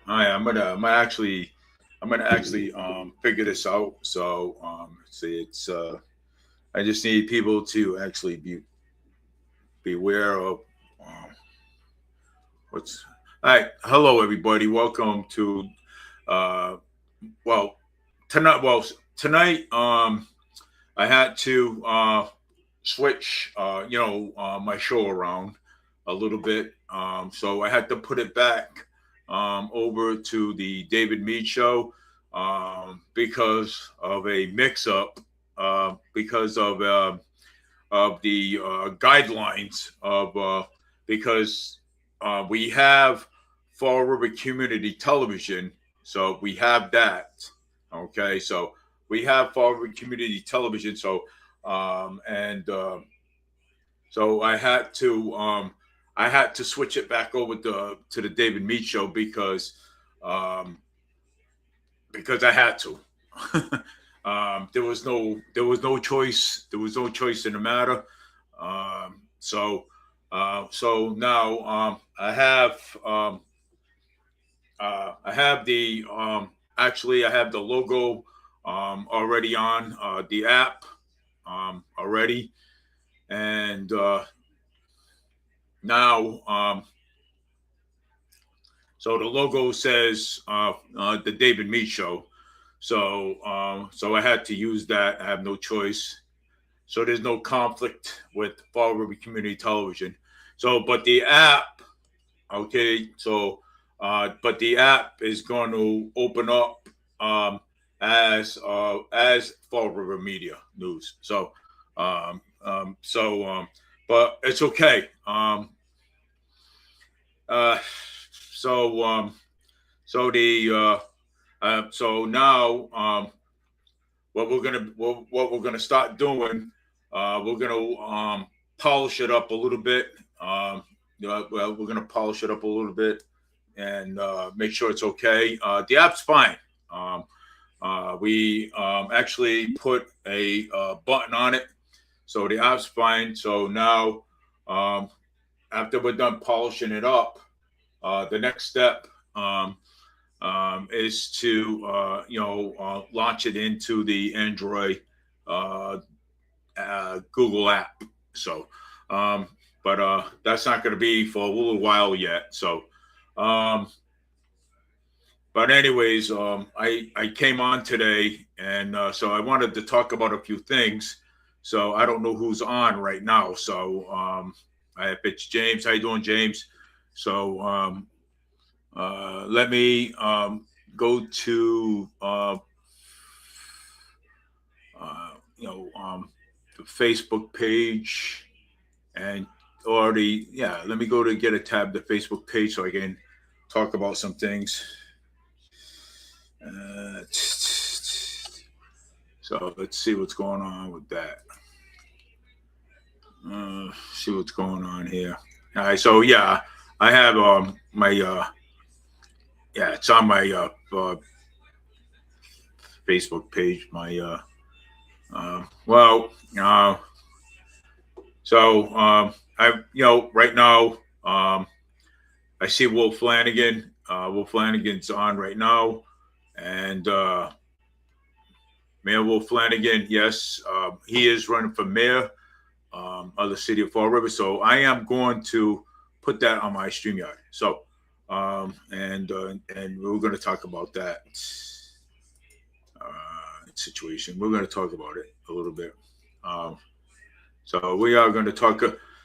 I'm gonna actually figure this out. So see, it's I just need people to actually be aware of um, what's. All right, hello everybody. Welcome to uh, well tonight. Tonight I had to switch my show around a little bit. So I had to put it back over to the David Mead show because of a mix-up, because of the guidelines of because we have Fall River Community Television, so we have that. Okay, so we have Fall River Community Television, so and so I had to switch it back over to the David Mead show um, because I had to. There was no choice. There was no choice in the matter. So now I have the actually I have the logo already on the app already, and now so the logo says the David Mead Show. So I had to use that. I have no choice. So there's no conflict with Fall River Community Television. So, but the app, okay. So, but the app is going to open up as Fall River Media News. But it's okay. Uh, so so the so now what we're gonna start doing, we're gonna polish it up a little bit. We're gonna polish it up a little bit and make sure it's okay. The app's fine. Um, we actually put a button on it, so the app's fine. So now, um, after we're done polishing it up, the next step is to launch it into the Android uh, Google app. So, um, but that's not going to be for a little while yet. So, um, but anyways, I came on today, and so I wanted to talk about a few things. So I don't know who's on right now. So it's James. How you doing, James? So let me go to uh, you know the Facebook page and already let me go to get a tab the Facebook page so I can talk about some things. So let's see what's going on with that. See what's going on here. All right, so yeah, I have my it's on my Facebook page. My well, so I right now I see Wolf Flanagan. Wolf Flanagan's on right now, and Mayor Wolf Flanagan, yes, he is running for mayor of the city of Fall River. So I am going to put that on my StreamYard. So and we're going to talk about that situation. We're going to talk about it a little bit. Um, so we are going to talk.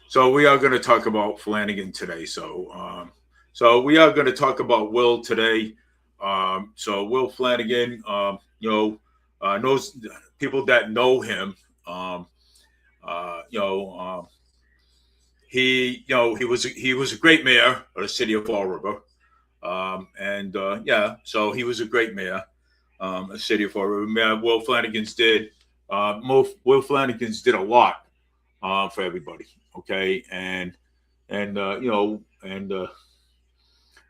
So we are going to talk about Flanagan today. So we are going to talk about Will today. So Will Flanagan, knows people that know him. Um, uh, you know, um, he was a great mayor of the city of Fall River, and so he was a great mayor, of the city of Fall River. Mayor Will Flanagan's did. Will Flanagan's did a lot for everybody. Okay, and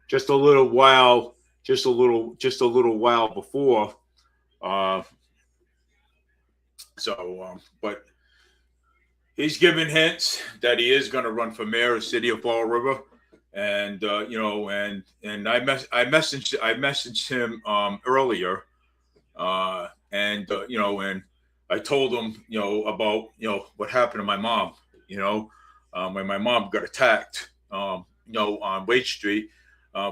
just a little while, just a little while before. Uh, but he's given hints that he is going to run for mayor of the city of Fall River. and I messaged him earlier, and I told him about what happened to my mom, when my mom got attacked, on Wade Street,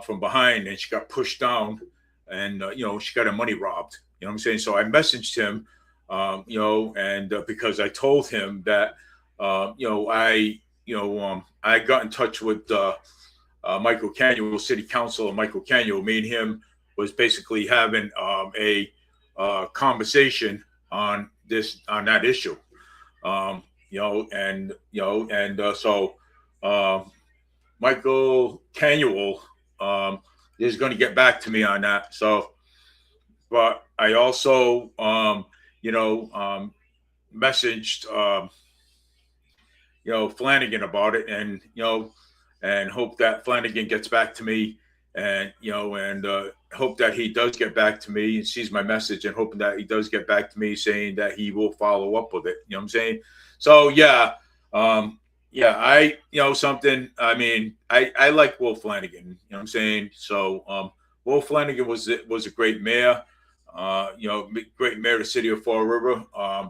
from behind, and she got pushed down, and she got her money robbed. You know what I'm saying? So I messaged him, and because I told him that, I got in touch with Michael Canuel, City Council, and Michael Canuel. Me and him was basically having a conversation on that issue. So Michael Canuel is going to get back to me on that. So, but I also messaged Flanagan about it, and hope that Flanagan gets back to me, and hope that he does get back to me and sees my message, and hoping that he does get back to me saying that he will follow up with it. You know what I'm saying? So yeah, I something. I mean, I like Will Flanagan. You know what I'm saying? So Will Flanagan was a great mayor. Great mayor of the city of Fall River.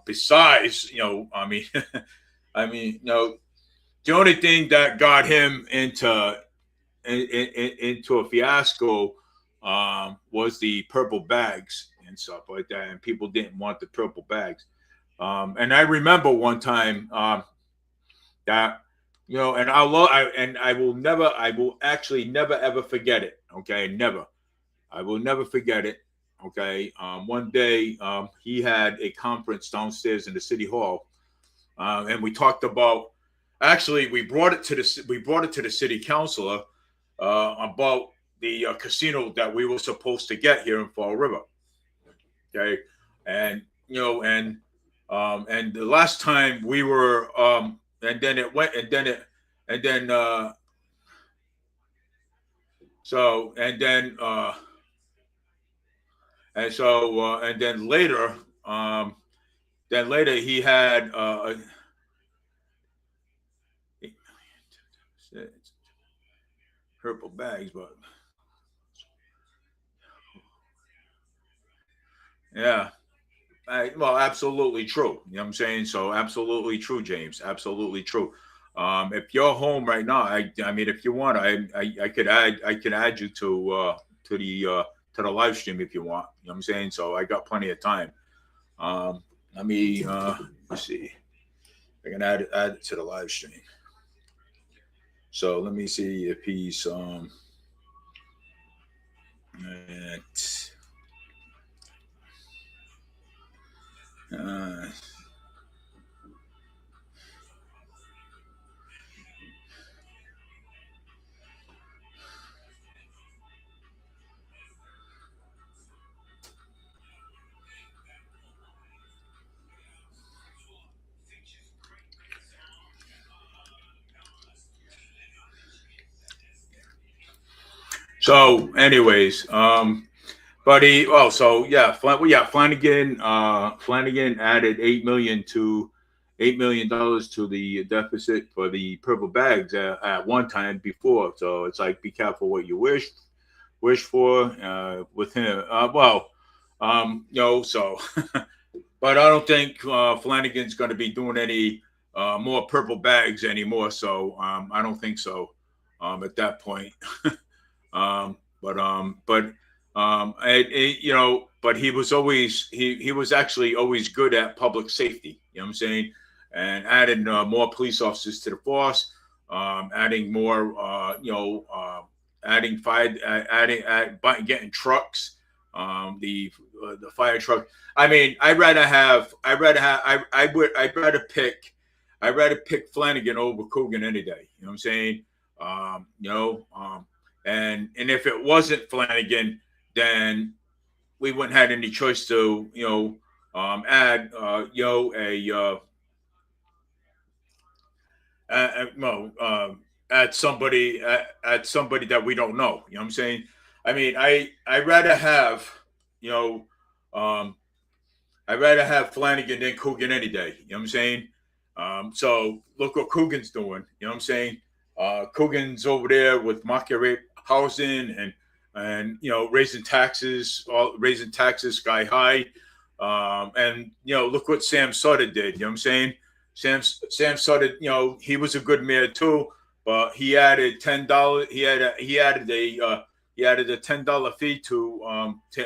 Besides, I mean, the only thing that got him into a fiasco was the purple bags and stuff like that, and people didn't want the purple bags. And I remember one time that and I will actually never ever forget it. Okay, never. I will never forget it. Okay, one day he had a conference downstairs in the city hall, and we talked about. Actually, we brought it to the city councilor about the casino that we were supposed to get here in Fall River. Okay, and and the last time we were, and then it went, and then so and then and so and then later he had purple bags, but yeah. Well, absolutely true. You know what I'm saying? So absolutely true, James. Absolutely true. If you're home right now, I mean, if you want, I could add you to the live stream if you want. You know what I'm saying? So I got plenty of time. Let me let's see. I can add it to the live stream. So let me see if he's at, uh so anyways, but so yeah, Flanagan added $8 million to the deficit for the purple bags at one time before. So it's like, be careful what you wish for with him. So, but I don't think Flanagan's going to be doing any more purple bags anymore. So I don't think so at that point. But he was always he was actually always good at public safety. You know what I'm saying? And adding more police officers to the force, adding more, adding fire, getting trucks, the fire truck. I mean, I'd rather pick Flanagan over Coogan any day. You know what I'm saying? And if it wasn't Flanagan, then we wouldn't have any choice to add at somebody that we don't know. You know what I'm saying? I mean, I rather have you know I'd rather have Flanagan than Coogan any day. You know what I'm saying? So look what Coogan's doing. You know what I'm saying? Coogan's over there with market rate housing and raising taxes sky high. And look what Sam Sutter did. You know what I'm saying? Sam Sutter, he was a good mayor too, but he added $10. He added a $10 fee to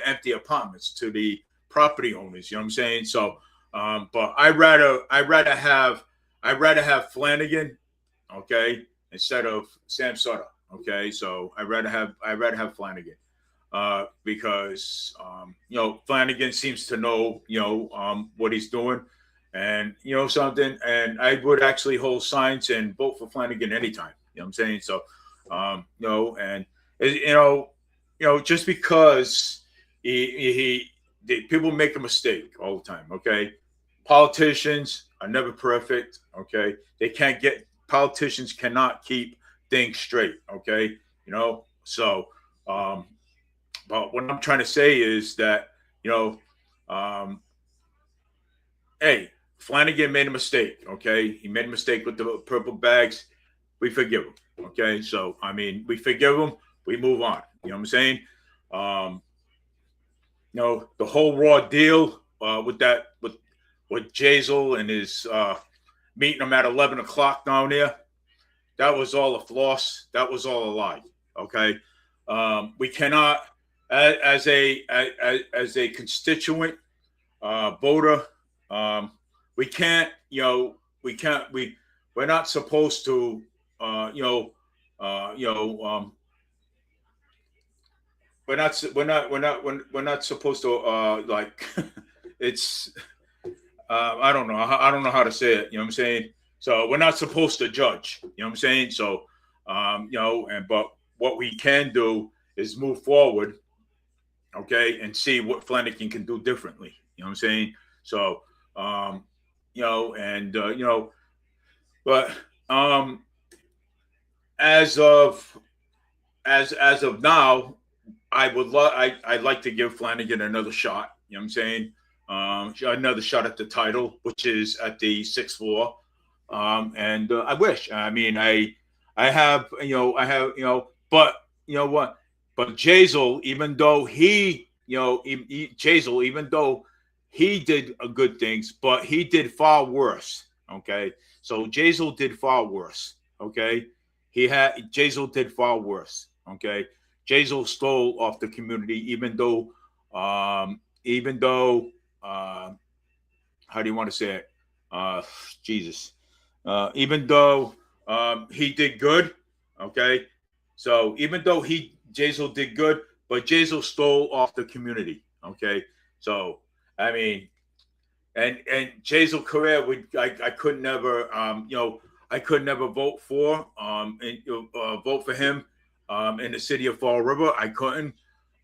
empty apartments to the property owners. You know what I'm saying? So, but I'd rather have Flanagan, okay, instead of Sam Sutter. Okay, so I'd rather have Flanagan. Because Flanagan seems to know what he's doing, and something. And I would actually hold signs and vote for Flanagan anytime. You know what I'm saying? So, and just because people make a mistake all the time. Okay, politicians are never perfect. Okay, politicians cannot keep things straight. Okay, so. But what I'm trying to say is that, hey, Flanagan made a mistake, okay? He made a mistake with the purple bags. We forgive him, okay? So, I mean, we forgive him. We move on. You know what I'm saying? The whole raw deal with Jazel and his meeting him at 11 o'clock down there, that was all a floss. That was all a lie, okay? We cannot... As a constituent voter, we're not supposed to we're not supposed to like it's I don't know how to say it. You know what I'm saying? So we're not supposed to judge. You know what I'm saying? So but what we can do is move forward. Okay, and see what Flanagan can do differently. You know what I'm saying? So, but as of now, I'd like to give Flanagan another shot. You know what I'm saying? Another shot at the title, which is at the 6th floor. And I wish. I mean, I have, but you know what? But Jazel, even though even though he did good things, but he did far worse. Okay, so Jazel did far worse. Okay, Jazel did far worse. Okay, Jazel stole off the community, even though how do you want to say it? Jesus. Even though he did good. Okay, so even though Jazel did good, but Jazel stole off the community. Okay, so I mean, and Jazel Correa, I could never, I could never vote for him, in the city of Fall River. I couldn't.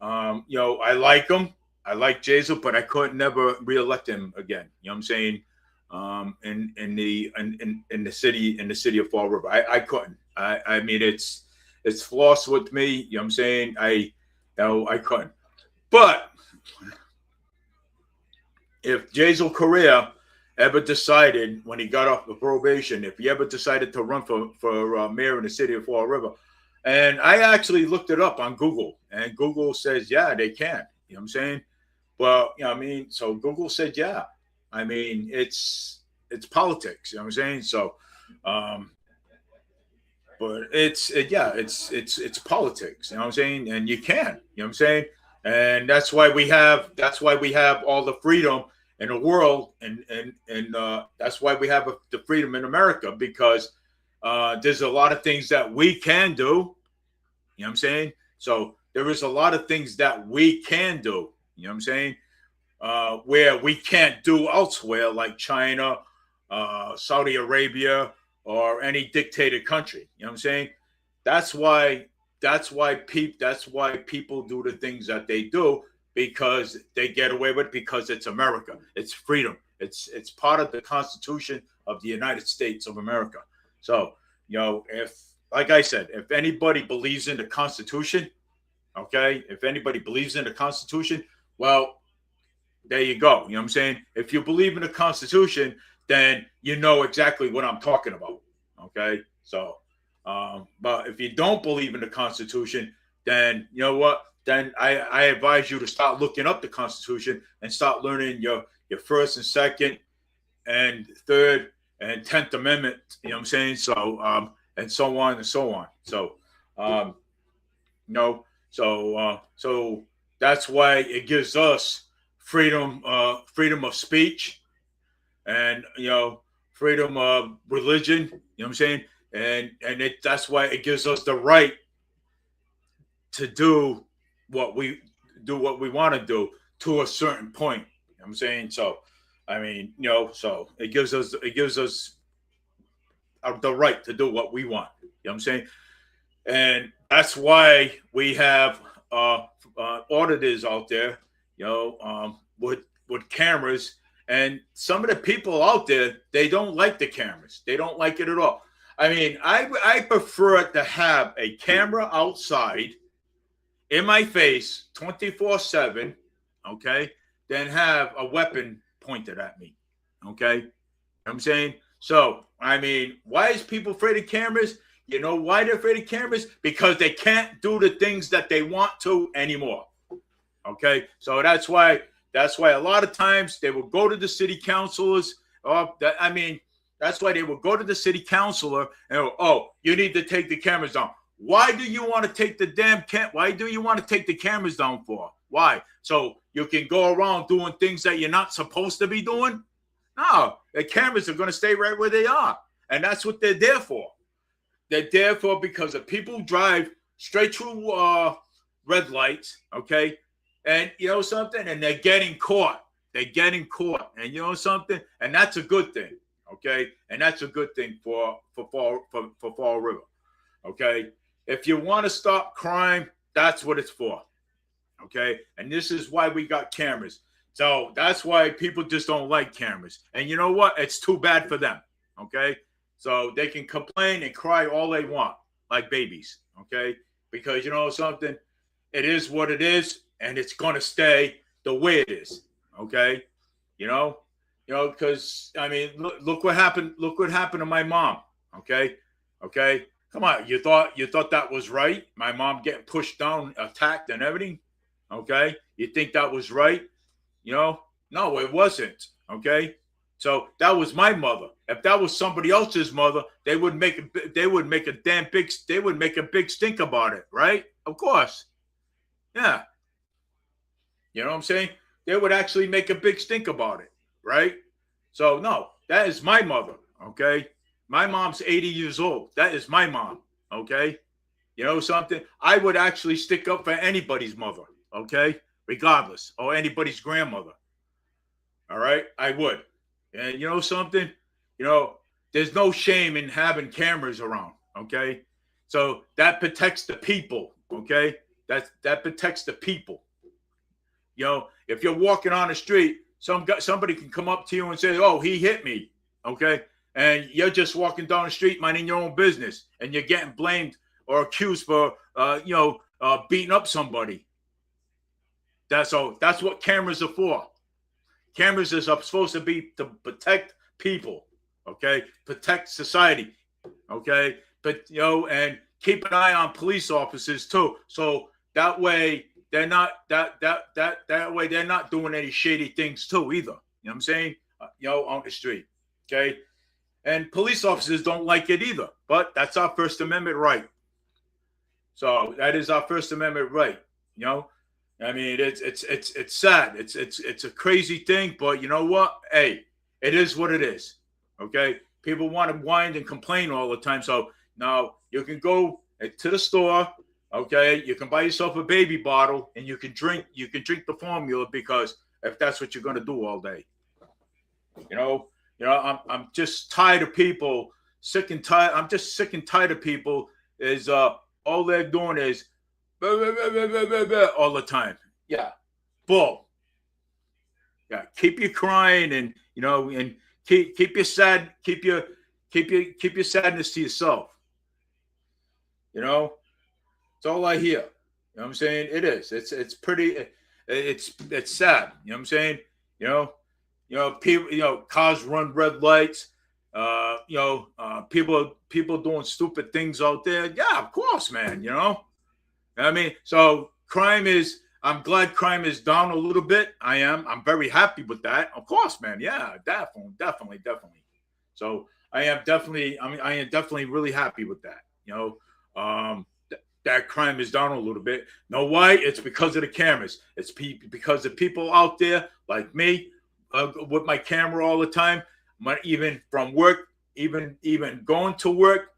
I like him. I like Jazel, but I could never reelect him again. You know what I'm saying? In the city of Fall River, I couldn't. I mean, it's floss with me. You know what I'm saying? I couldn't. But if Jazel Correa ever decided, when he got off the probation, if he ever decided to run for mayor in the city of Fall River, and I actually looked it up on Google, and Google says, yeah, they can. You know what I'm saying? Well, so Google said, yeah. I mean, it's politics. You know what I'm saying? So, but it's politics. You know what I'm saying? And you can. You know what I'm saying? And that's why we have all the freedom in the world, and that's why we have the freedom in America, because there's a lot of things that we can do. You know what I'm saying? So there is a lot of things that we can do. You know what I'm saying? Where we can't do elsewhere, like China, Saudi Arabia, or any dictated country. You know what I'm saying? That's why people do the things that they do, because they get away with it, because it's America. It's freedom. It's part of the Constitution of the United States of America. So, if, like I said, if anybody believes in the Constitution, okay, if anybody believes in the Constitution, well, there you go. You know what I'm saying? If you believe in the Constitution, then you know exactly what I'm talking about. Okay. So, But if you don't believe in the Constitution, then you know what? Then I advise you to start looking up the Constitution and start learning your First and Second and Third and 10th Amendment. You know what I'm saying? So and so on and so on. So so that's why it gives us freedom of speech, and freedom of religion. You know what I'm saying? And that's why it gives us the right to do what we want to do to a certain point. You know what I'm saying? So I mean, so it gives us the right to do what we want. You know what I'm saying? And that's why we have auditors out there, with cameras. And some of the people out there, they don't like the cameras. They don't like it at all. I mean, I prefer to have a camera outside in my face 24/7, okay, than have a weapon pointed at me, okay? You know what I'm saying? So, I mean, why is people afraid of cameras? You know why they're afraid of cameras? Because they can't do the things that they want to anymore, okay? So that's why a lot of times they will go to the city councilors. That's why they will go to the city councilor and you need to take the cameras down. Why do you want to take Why do you want to take the cameras down for? Why? So you can go around doing things that you're not supposed to be doing? No, the cameras are going to stay right where they are, and that's what they're there for. They're there for because if people drive straight through red lights, okay, and you know something, and they're getting caught. They're getting caught, and you know something, and that's a good thing, okay, and that's a good thing for Fall River, okay. If you want to stop crime, that's what it's for, okay, and this is why we got cameras. So that's why people just don't like cameras, and you know what? It's too bad for them, okay. So they can complain and cry all they want, like babies, okay, because you know something, it is what it is. And it's going to stay the way it is, okay? Because I mean, look what happened. Look what happened to my mom, okay? Come on, you thought that was right? My mom getting pushed down, attacked, and everything, okay? You think that was right? No, it wasn't, okay? So that was my mother. If that was somebody else's mother, they would make a big stink about it, right? Of course, yeah. You know what I'm saying? They would actually make a big stink about it, right? So, no, that is my mother, okay? My mom's 80 years old. That is my mom, okay? You know something? I would actually stick up for anybody's mother, okay? Regardless, or anybody's grandmother, all right? I would. And you know something? There's no shame in having cameras around, okay? So that protects the people, okay? That protects the people. If you're walking on the street, somebody can come up to you and say, "Oh, he hit me," okay? And you're just walking down the street, minding your own business, and you're getting blamed or accused for, beating up somebody. That's what cameras are for. Cameras are supposed to be to protect people, okay? Protect society, okay? But and keep an eye on police officers too, so that way. They're not that way. They're not doing any shady things too either. You know what I'm saying? On the street. Okay. And police officers don't like it either. But that's our First Amendment right. So that is our First Amendment right. I mean, it's sad. It's a crazy thing, but you know what? Hey, it is what it is. Okay. People want to whine and complain all the time. So now you can go to the store. Okay, you can buy yourself a baby bottle and you can drink the formula, because if that's what you're going to do all day. I'm just tired of people, sick and tired. I'm just sick and tired of people is all they're doing is blah, blah, blah, blah, blah, blah, all the time. Yeah. Bull. Yeah, keep your crying and and keep your sad, keep your sadness to yourself. It's all I hear. You know what I'm saying? It is. It's pretty. It's sad. You know what I'm saying? People. Cars run red lights. People doing stupid things out there. Yeah, of course, man. I mean, so I'm glad crime is down a little bit. I'm very happy with that. Of course, man. Yeah, definitely. So I am definitely really happy with that. That crime is down a little bit. Know why? It's because of the cameras. It's because the people out there like me, with my camera all the time, even from work, even going to work,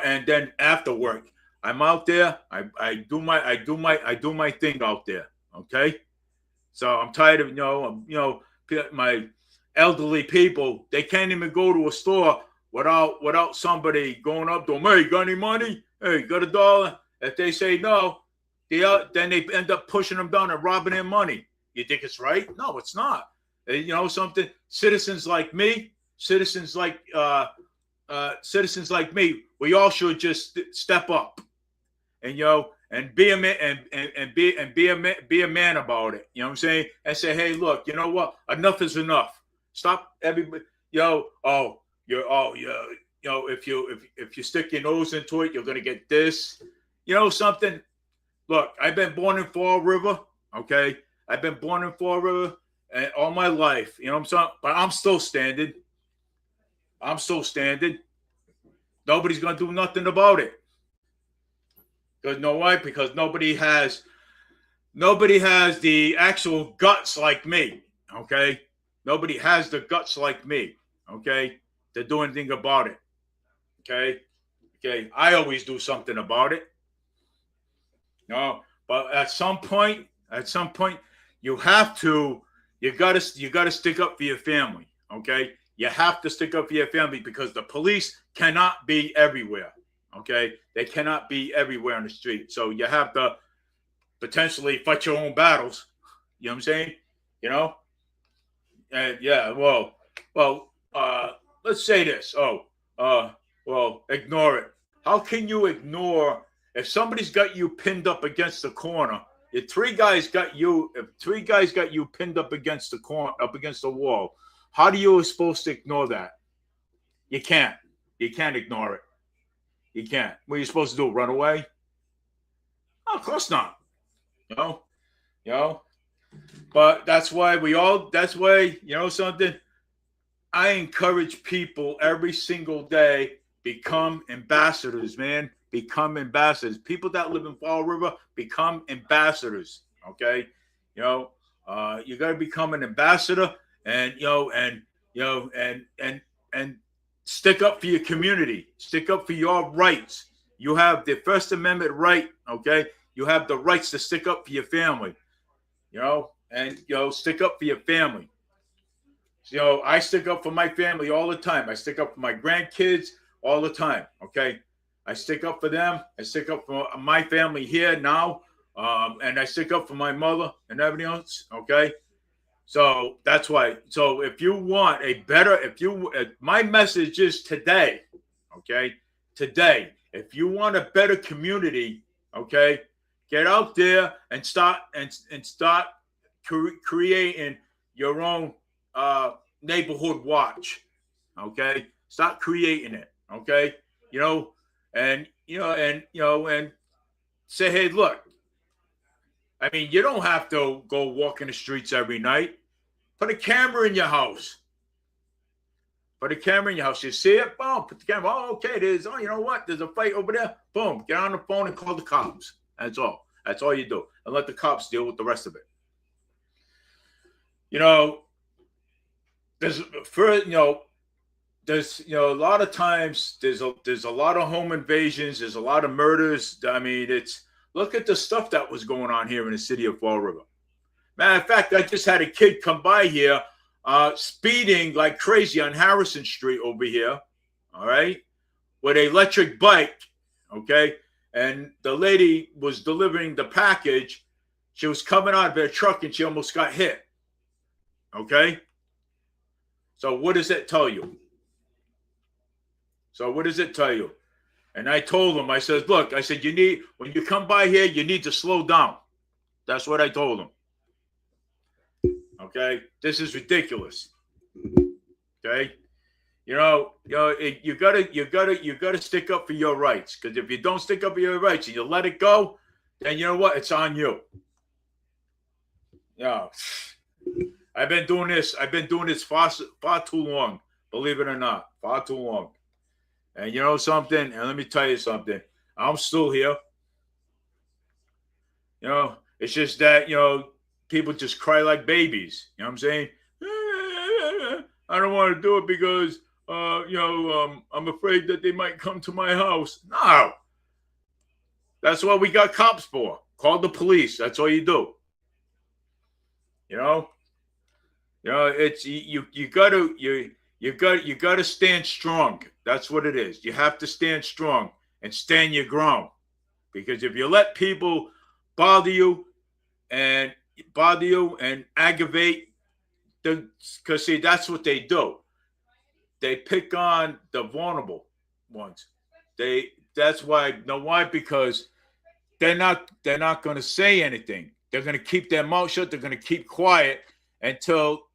and then after work. I'm out there. I do my thing out there. Okay. So I'm tired of my elderly people. They can't even go to a store without somebody going up to them. Hey, got any money? Hey, got $1? If they say no, then they end up pushing them down and robbing their money. You think it's right? No, it's not. Something. Citizens like me, citizens like me, we all should just step up and be a man and be a man about it. You know what I'm saying? And say, hey, look, you know what? Enough is enough. Stop everybody. If you stick your nose into it, you're gonna get this. Something. Look, I've been born in Fall River. Okay, I've been born in Fall River and all my life. You know what I'm saying? But I'm still standing. Nobody's gonna do nothing about it. Because know why? Because nobody has the actual guts like me. Okay, nobody has the guts like me. Okay, to do anything about it. Okay, I always do something about it. But at some point, you gotta stick up for your family. Okay, you have to stick up for your family because the police cannot be everywhere. Okay, they cannot be everywhere on the street. So you have to potentially fight your own battles. You know what I'm saying? And yeah. Well. Let's say this. Ignore it. How can you ignore if somebody's got you pinned up against the corner? If three guys got you pinned up against the corner, up against the wall, how are you supposed to ignore that? You can't. You can't ignore it. You can't. What are you supposed to do? Run away? Oh, of course not. But that's why something. I encourage people every single day, become ambassadors, man. Become ambassadors. People that live in Fall River, become ambassadors. Okay. You got to become an ambassador and stick up for your community. Stick up for your rights. You have the First Amendment right. Okay. You have the rights to stick up for your family. Stick up for your family. I stick up for my family all the time. I stick up for my grandkids all the time. Okay. I stick up for them. I stick up for my family here now. And I stick up for my mother and everything else. Okay. So that's why. So if you want my message is today. Okay. Today, if you want a better community, okay, get out there and start creating your own neighborhood watch. Okay, start creating it. Okay, and say, hey, look. I mean, you don't have to go walk in the streets every night. Put a camera in your house. You see it? Boom. Put the camera. Oh, okay. You know what? There's a fight over there. Boom. Get on the phone and call the cops. That's all. That's all you do. And let the cops deal with the rest of it. There's a lot of times there's a lot of home invasions. There's a lot of murders. I mean, look at the stuff that was going on here in the city of Fall River. Matter of fact, I just had a kid come by here speeding like crazy on Harrison Street over here, all right, with an electric bike, okay? And the lady was delivering the package. She was coming out of her truck and she almost got hit, okay? So what does it tell you? And I told him, I said, look, when you come by here, you need to slow down. That's what I told him. Okay? This is ridiculous. Okay? You gotta stick up for your rights. Because if you don't stick up for your rights and you let it go, then you know what? It's on you. Yeah. I've been doing this. I've been doing this far too long. Believe it or not, far too long. And you know something? And let me tell you something. I'm still here. It's just that people just cry like babies. You know what I'm saying? I don't want to do it because I'm afraid that they might come to my house. No, that's what we got cops for. Call the police. That's all you do. You know, it's you gotta stand strong. That's what it is. You have to stand strong and stand your ground. Because if you let people bother you and aggravate because see, that's what they do. They pick on the vulnerable ones. That's why. You know why? Because they're not going to say anything. They're going to keep their mouth shut. They're going to keep quiet until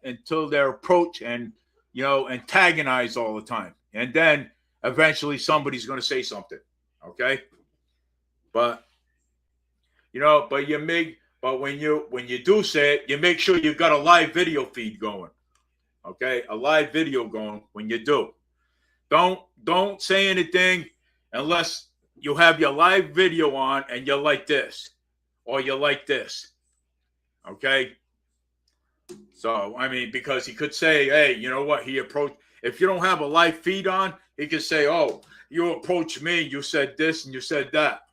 until they're approached and antagonized all the time, and then eventually somebody's going to say something. Okay, but when you do say it, you make sure you've got a live video feed going. Okay, a live video going when you do. Don't say anything unless you have your live video on and you're like this or you're like this. Okay. So I mean, because he could say, hey, you know what? He approached. If you don't have a live feed on, he could say, oh, you approached me, you said this and you said that.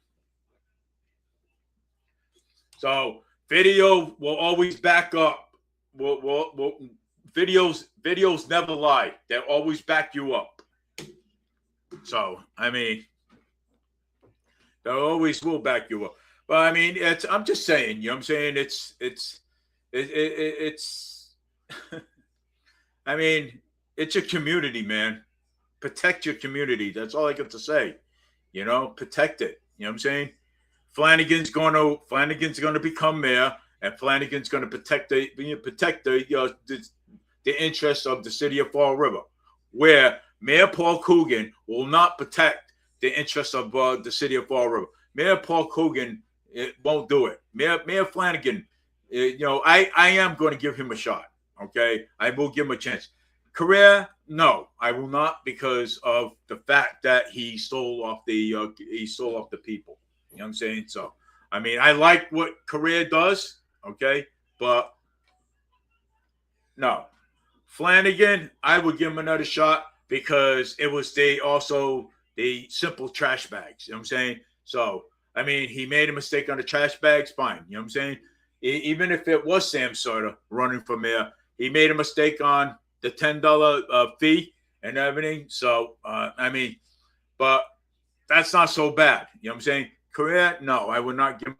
So video will always back up. Videos never lie. They'll always back you up. So I mean, they always will back you up. But I mean, I'm just saying. You know what I'm saying? It's. I mean, it's a community, man. Protect your community. That's all I got to say. Protect it. You know what I'm saying? Flanagan's going to become mayor, and Flanagan's going to protect the interests of the city of Fall River, where Mayor Paul Coogan will not protect the interests of the city of Fall River. Mayor Paul Coogan won't do it. Mayor Flanagan, I am going to give him a shot. Okay, I will give him a chance. Career, no, I will not, because of the fact that he stole off the people. You know what I'm saying? So, I mean, I like what Career does, okay, but no. Flanagan, I would give him another shot because it was the simple trash bags. You know what I'm saying? So, I mean, he made a mistake on the trash bags, fine. You know what I'm saying? Even if it was Sam Sutter running for mayor, he made a mistake on the $10 fee and everything. So, I mean, but that's not so bad. You know what I'm saying? Career, no, I would not give him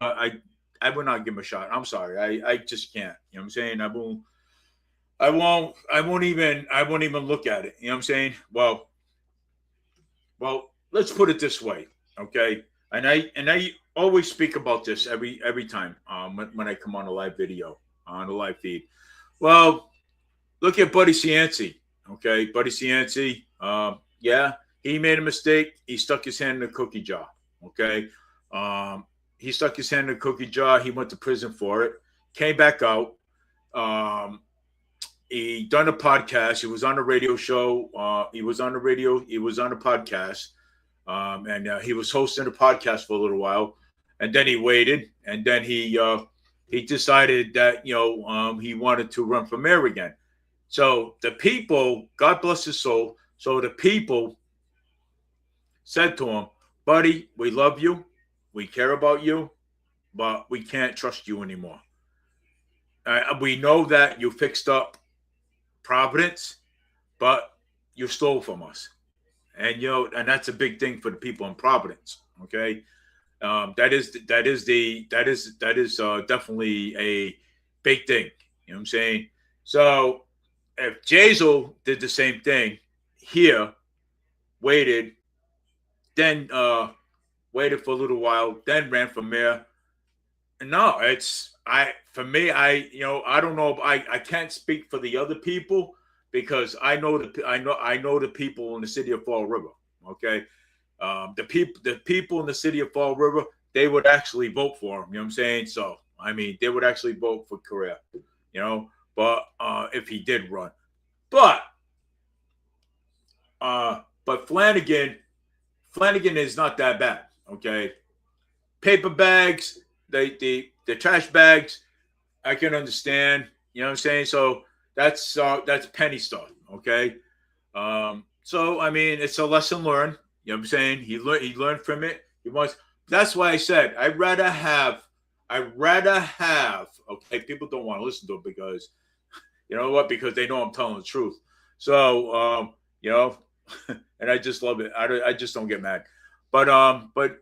I would not give him a shot. I'm sorry. I just can't. You know what I'm saying? I won't even look at it. You know what I'm saying? Well, let's put it this way, okay? And I always speak about this every time when I come on a live video, on a live feed. Well, look at Buddy Cianci, okay? Buddy Cianci, yeah, he made a mistake. He stuck his hand in the cookie jar, okay? He stuck his hand in the cookie jar. He went to prison for it. Came back out. He done a podcast. He was on a radio show. He was on the radio. He was on a podcast. And he was hosting a podcast for a little while. And then he waited. And then he decided that, he wanted to run for mayor again. So the people, God bless his soul. So the people said to him, buddy, we love you. We care about you, but we can't trust you anymore. We know that you fixed up Providence, but you stole from us. And, and that's a big thing for the people in Providence. Okay. That is definitely a big thing. You know what I'm saying? So if Jazel did the same thing here, waited for a little while, then ran for mayor. No, for me, I don't know. I can't speak for the other people, because I know the people in the city of Fall River. Okay, the people in the city of Fall River, they would actually vote for him. You know what I'm saying? So I mean, they would actually vote for Correa. You know, but if he did run, but Flanagan is not that bad. Okay, paper bags, the trash bags, I can understand. You know what I'm saying? So that's penny stuff. Okay. So I mean, it's a lesson learned. You know what I'm saying? He learned from it. He wants. That's why I said I'd rather have. Okay, people don't want to listen to it because you know what? Because they know I'm telling the truth. So you know, and I just love it. I just don't get mad, but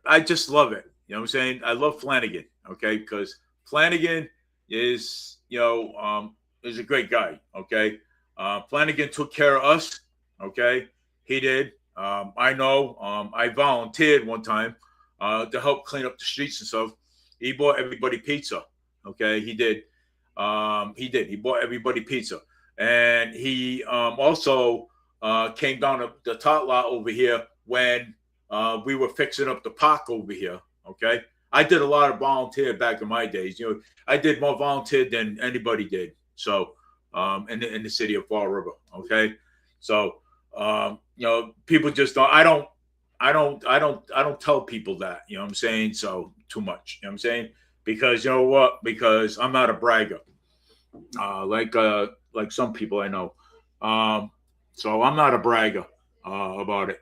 I just love it. You know what I'm saying? I love Flanagan. Okay, because Flanagan is is a great guy. Okay, Flanagan took care of us. Okay, he did. I know. I volunteered one time to help clean up the streets and stuff. He bought everybody pizza. Okay, he did. He did. He bought everybody pizza, and he also came down to the tot lot over here when we were fixing up the park over here. Okay, I did a lot of volunteer back in my days. You know, I did more volunteer than anybody did. So, in the city of Fall River. Okay, so people just don't. I don't tell people that. You know what I'm saying? So too much. You know what I'm saying? Because you know what? Because I'm not a bragger. Like some people I know. So I'm not a bragger about it.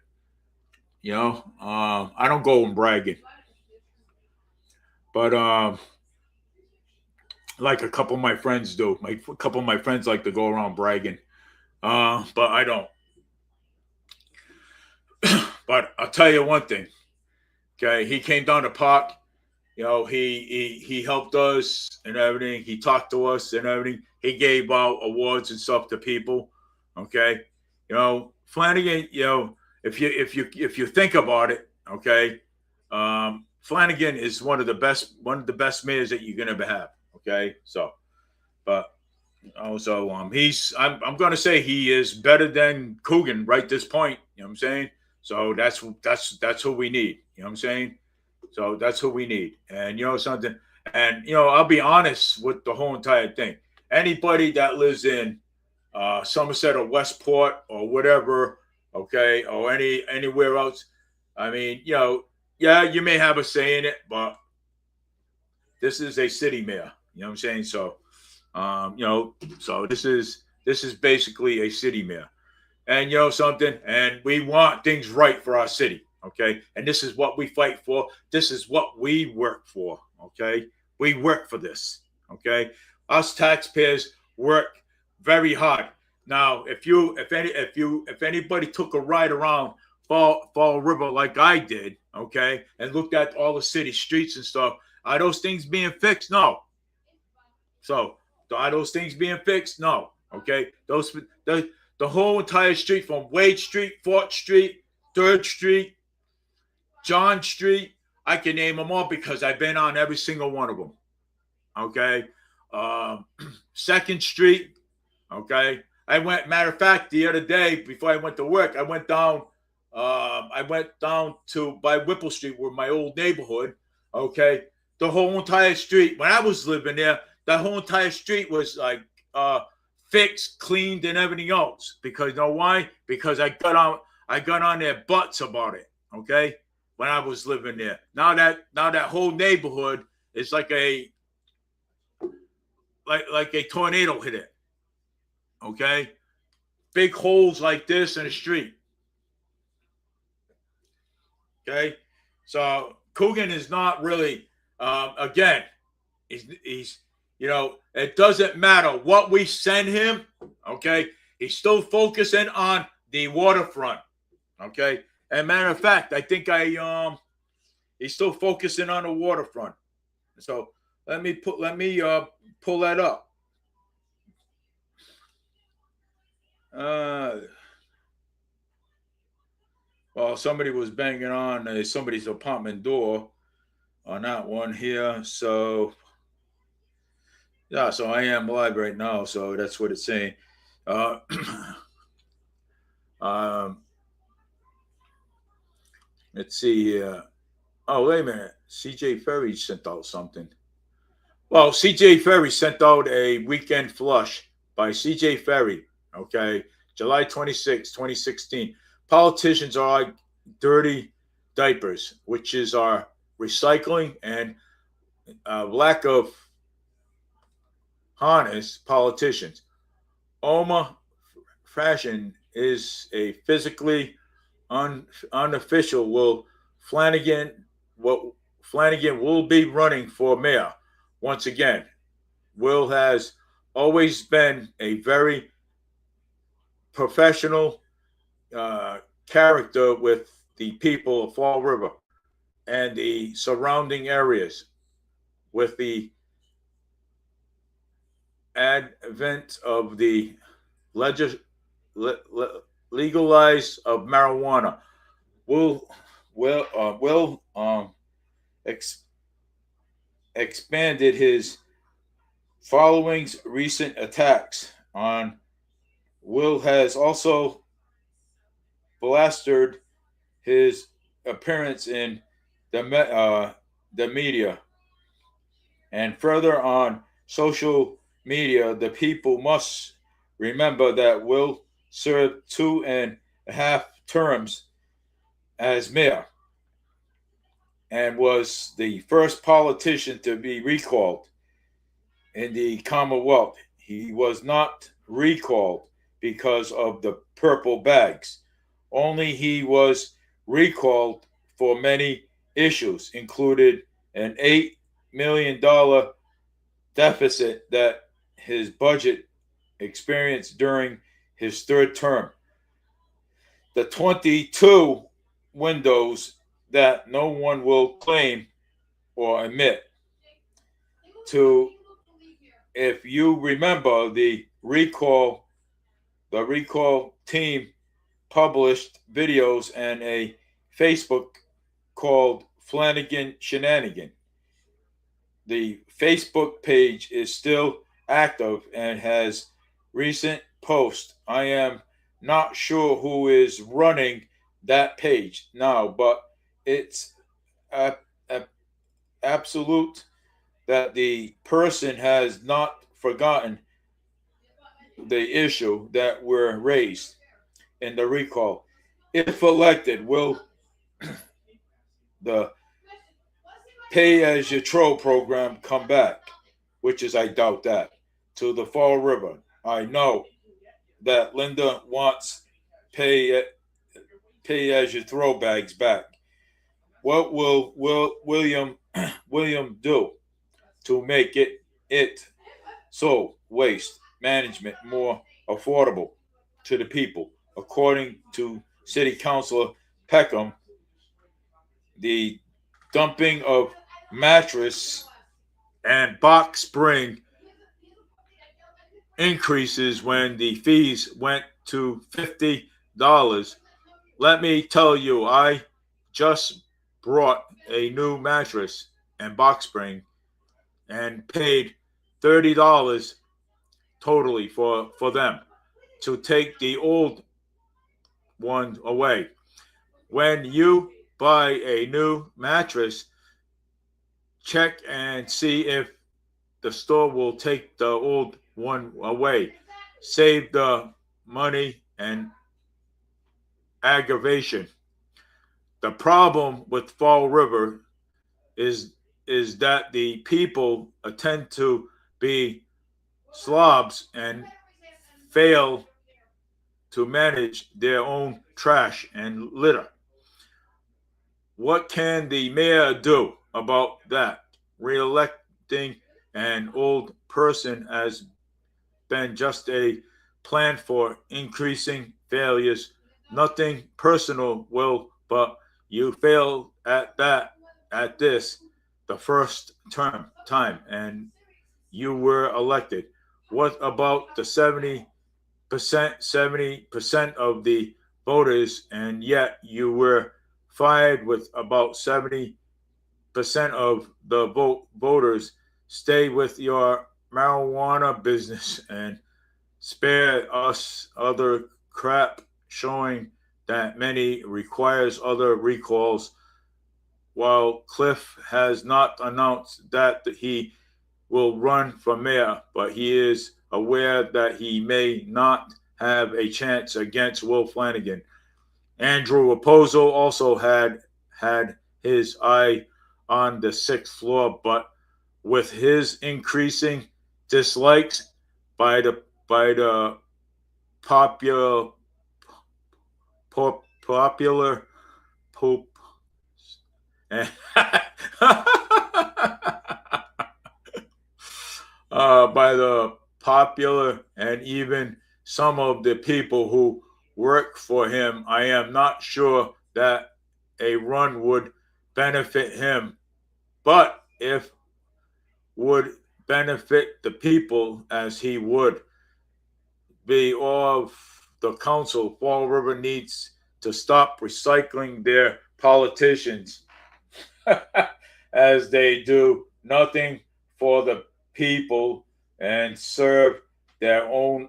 You know, I don't go and bragging, but like a couple of my friends do. Like a couple of my friends like to go around bragging, but I don't. But I'll tell you one thing. Okay, he came down to park. You know, he helped us and everything. He talked to us and everything. He gave out awards and stuff to people. Okay, you know, Flanagan. You know, if you think about it, okay, Flanagan is one of the best mayors that you can ever have. Okay, so, but also I'm gonna say he is better than Coogan right this point. You know what I'm saying? So that's who we need. You know what I'm saying? So that's who we need. And you know something. And you know I'll be honest with the whole entire thing. Anybody that lives in Somerset or Westport or whatever, okay, or anywhere else. I mean, you know, yeah, you may have a say in it, but this is a city mayor. You know what I'm saying? So, so this is basically a city mayor, and you know something, and we want things right for our city. Okay, and this is what we fight for. This is what we work for. Okay, we work for this. Okay, us taxpayers work very hard. Now, if anybody took a ride around Fall River like I did, okay, and looked at all the city streets and stuff, are those things being fixed? No. So are those things being fixed? No. Okay, the whole entire street from Wade Street, Fort Street, Third Street, John Street, I can name them all because I've been on every single one of them. Okay, Second Street. Okay, matter of fact, the other day before I went to work, I went down. To by Whipple Street, where my old neighborhood. Okay, the whole entire street. When I was living there, that whole entire street was like fixed, cleaned, and everything else. Because you know why? Because I got on their butts about it. Okay, when I was living there. Now that whole neighborhood is like a tornado hit it. Okay, big holes like this in the street. Okay, so Coogan is not really. Again, he's it doesn't matter what we send him. Okay, he's still focusing on the waterfront. Okay, and matter of fact, I think he's still focusing on the waterfront. So let me pull that up. Well, somebody was banging on somebody's apartment door on that one here. So, yeah, so I am live right now. So that's what it's saying. Um, let's see here. Oh, wait a minute. CJ Ferry sent out something. Well, CJ Ferry sent out a weekend flush by CJ Ferry. Okay, July 26, 2016. Politicians are like dirty diapers, which is our recycling and lack of honest politicians. Omar Fashion is a physically unofficial. What Flanagan will be running for mayor once again. Will has always been a very professional uh, character with the people of Fall River and the surrounding areas. With the advent of the legis- legalize of marijuana, will will ex- expanded his following's recent attacks on. Will has also blasted his appearance in the media and further on social media. The people must remember that Will served 2.5 terms as mayor and was the first politician to be recalled in the Commonwealth. He was not recalled because of the purple bags. Only he was recalled for many issues, included an $8 million deficit that his budget experienced during his third term. The 22 windows that no one will claim or admit to. If you remember, the recall team published videos and a Facebook called Flanagan Shenanigan. The Facebook page is still active and has recent posts. I am not sure who is running that page now, but it's a, a absolute that the person has not forgotten the issue that were raised in the recall. If elected, will the pay as you throw program come back? Which is, I doubt that, to the Fall River. I know that Linda wants pay pay as you throw bags back. What will William do to make it so waste management more affordable to the people? According to City Councilor Peckham, the dumping of mattress and box spring increases when the fees went to $50. Let me tell you, I just brought a new mattress and box spring and paid $30 totally for them to take the old one away. When you buy a new mattress, check and see if the store will take the old one away. Save the money and aggravation. The problem with Fall River is is that the people tend to be slobs and fail to manage their own trash and litter. What can the mayor do about that? Re-electing an old person has been just a plan for increasing failures. Nothing personal, Will, but you failed at this the first term time and you were elected. What about the 70% of the voters, and yet you were fired with about 70% of the voters? Stay with your marijuana business and spare us other crap showing that many requires other recalls. While Cliff has not announced that he will run for mayor, but he is aware that he may not have a chance against Will Flanagan. Andrew Raposo also had his eye on the sixth floor, but with his increasing dislikes by the popular popular poop by the popular and even some of the people who work for him, I am not sure that a run would benefit him, but if would benefit the people as he would be of the council. Fall River needs to stop recycling their politicians as they do nothing for the people and serve their own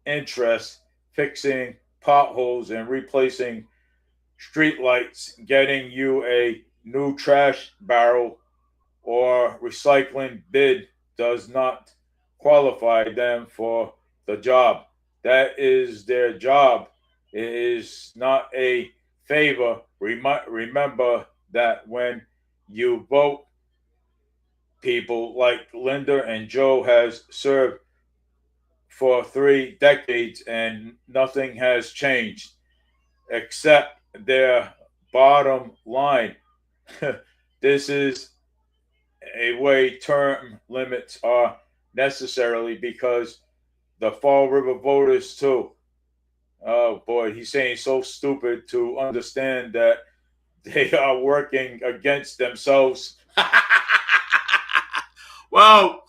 interests, fixing potholes and replacing streetlights, getting you a new trash barrel or recycling bid does not qualify them for the job. That is their job. It is not a favor. Remember that when you vote, people like Linda and Joe has served for 3 decades and nothing has changed except their bottom line. This is a way term limits are necessarily because the Fall River voters too. Oh boy, he's saying so stupid to understand that they are working against themselves. Well,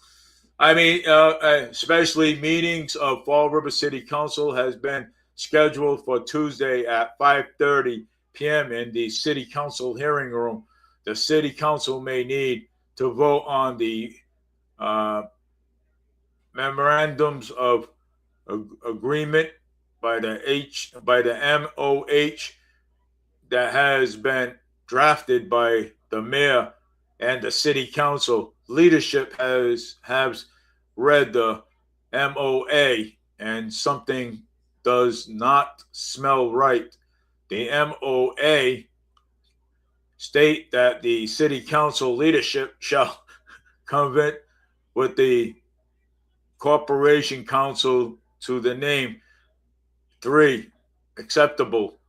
I mean, especially meetings of Fall River City Council has been scheduled for Tuesday at 5:30 p.m. in the City Council hearing room. The City Council may need to vote on the uh, memorandums of agreement by the MOH that has been drafted by the mayor and the city council. Leadership has read the MOA and something does not smell right. The MOA state that the city council leadership shall convene with the corporation council to the name 3 acceptable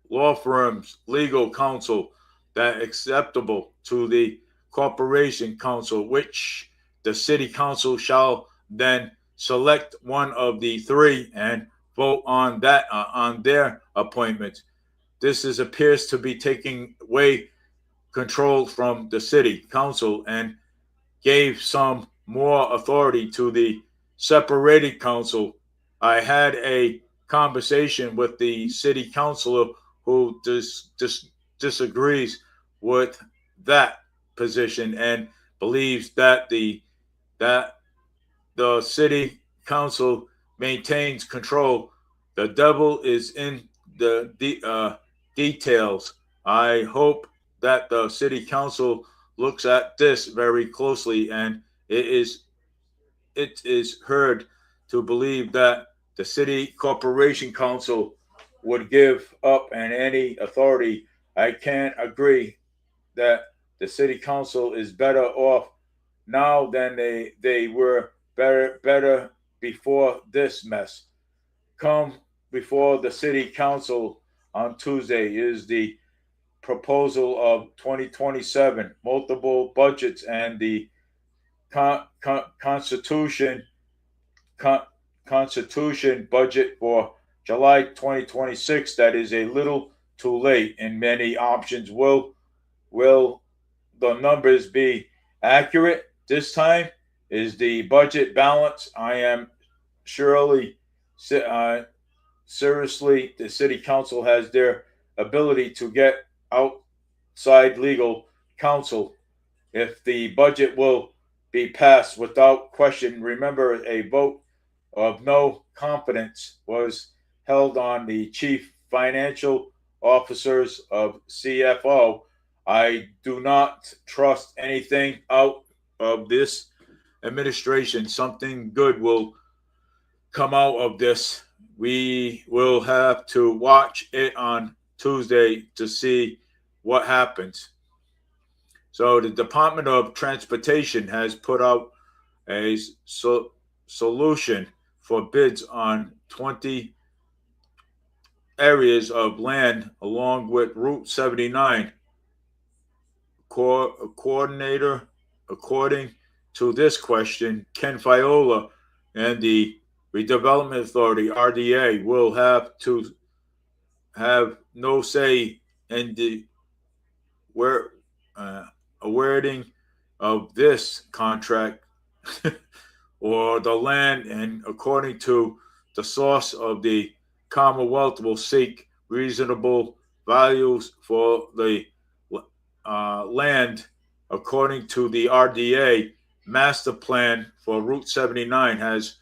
law firms, legal counsel that acceptable to the corporation council, which the city council shall then select one of the 3 and vote on that on their appointment. This appears to be taking away control from the city council and gave some more authority to the separated council. I had a conversation with the city councilor who disagrees with that position and believes that the city council maintains control. The devil is in the details. I hope that the city council looks at this very closely, and it is heard to believe that the city corporation council would give up and any authority. I can't agree that the city council is better off now than they were better before this mess. Come before the city council on Tuesday is the proposal of 2027 multiple budgets and the constitution constitution budget for July 2026 that is a little too late and many options. Will the numbers be accurate this time? Is the budget balance? I am surely seriously, the city council has their ability to get outside legal counsel if the budget will be passed without question. Remember, a vote of no confidence was held on the chief financial officers of CFO. I do not trust anything out of this administration. Something good will come out of this. We will have to watch it on Tuesday to see what happens. So the Department of Transportation has put out a solution for bids on 20 areas of land along with Route 79. Coordinator, according to this question, Ken Fiola and the Redevelopment Authority, RDA, will have to have no say in the awarding of this contract or the land, and according to the source of the Commonwealth will seek reasonable values for the land. According to the RDA, master plan for Route 79 has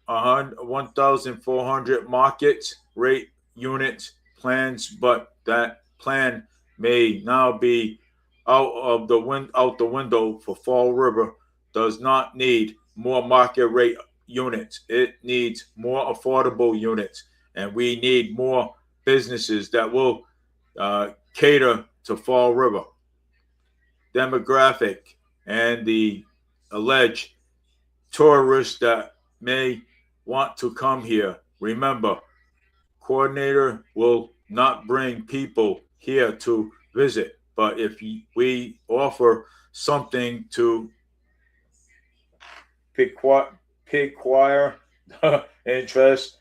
1,400 market rate units plans, but that plan may now be out the window. For Fall River does not need more market rate units. It needs more affordable units, and we need more businesses that will cater to Fall River demographic and the alleged tourists that may want to come here. Remember, coordinator will not bring people here to visit, but if we offer something to acquire interest,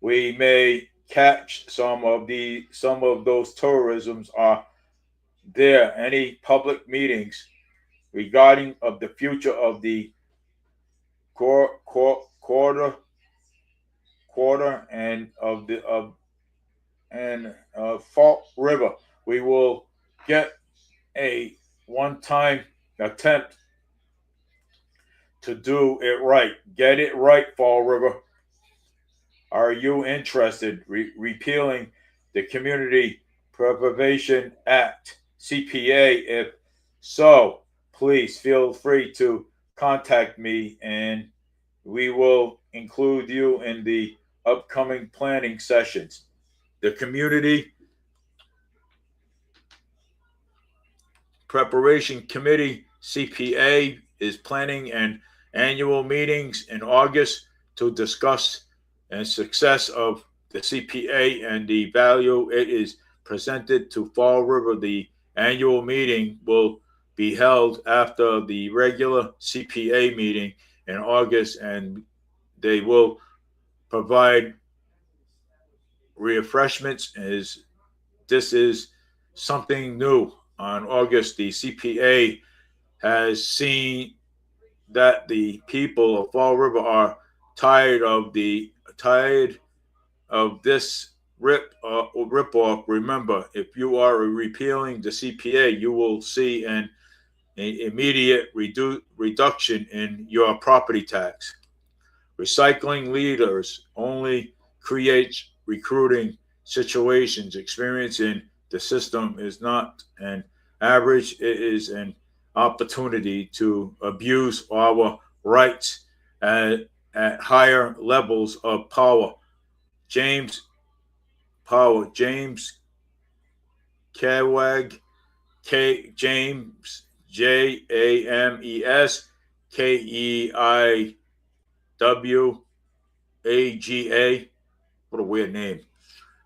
we may catch some of those tourisms are there. Any public meetings regarding of the future of the quarter and of the Fall River, we will get a one-time attempt to do it right. Get it right, Fall River. Are you interested repealing the Community Preservation Act, CPA? If so, please feel free to contact me, and we will include you in the upcoming planning sessions. The Community Preparation Committee, CPA, is planning an annual meetings in August to discuss the success of the CPA and the value it is presented to Fall River. The annual meeting will be held after the regular CPA meeting in August, and they will provide refreshments. This is something new. On August, the CPA has seen that the people of Fall River are tired of this rip off. Remember, if you are repealing the CPA, you will see an immediate reduction in your property tax. Recycling leaders only creates recruiting situations. Experience in the system is not an average. It is an opportunity to abuse our rights at higher levels of power. James Kewag, James James Keiwaga. What a weird name.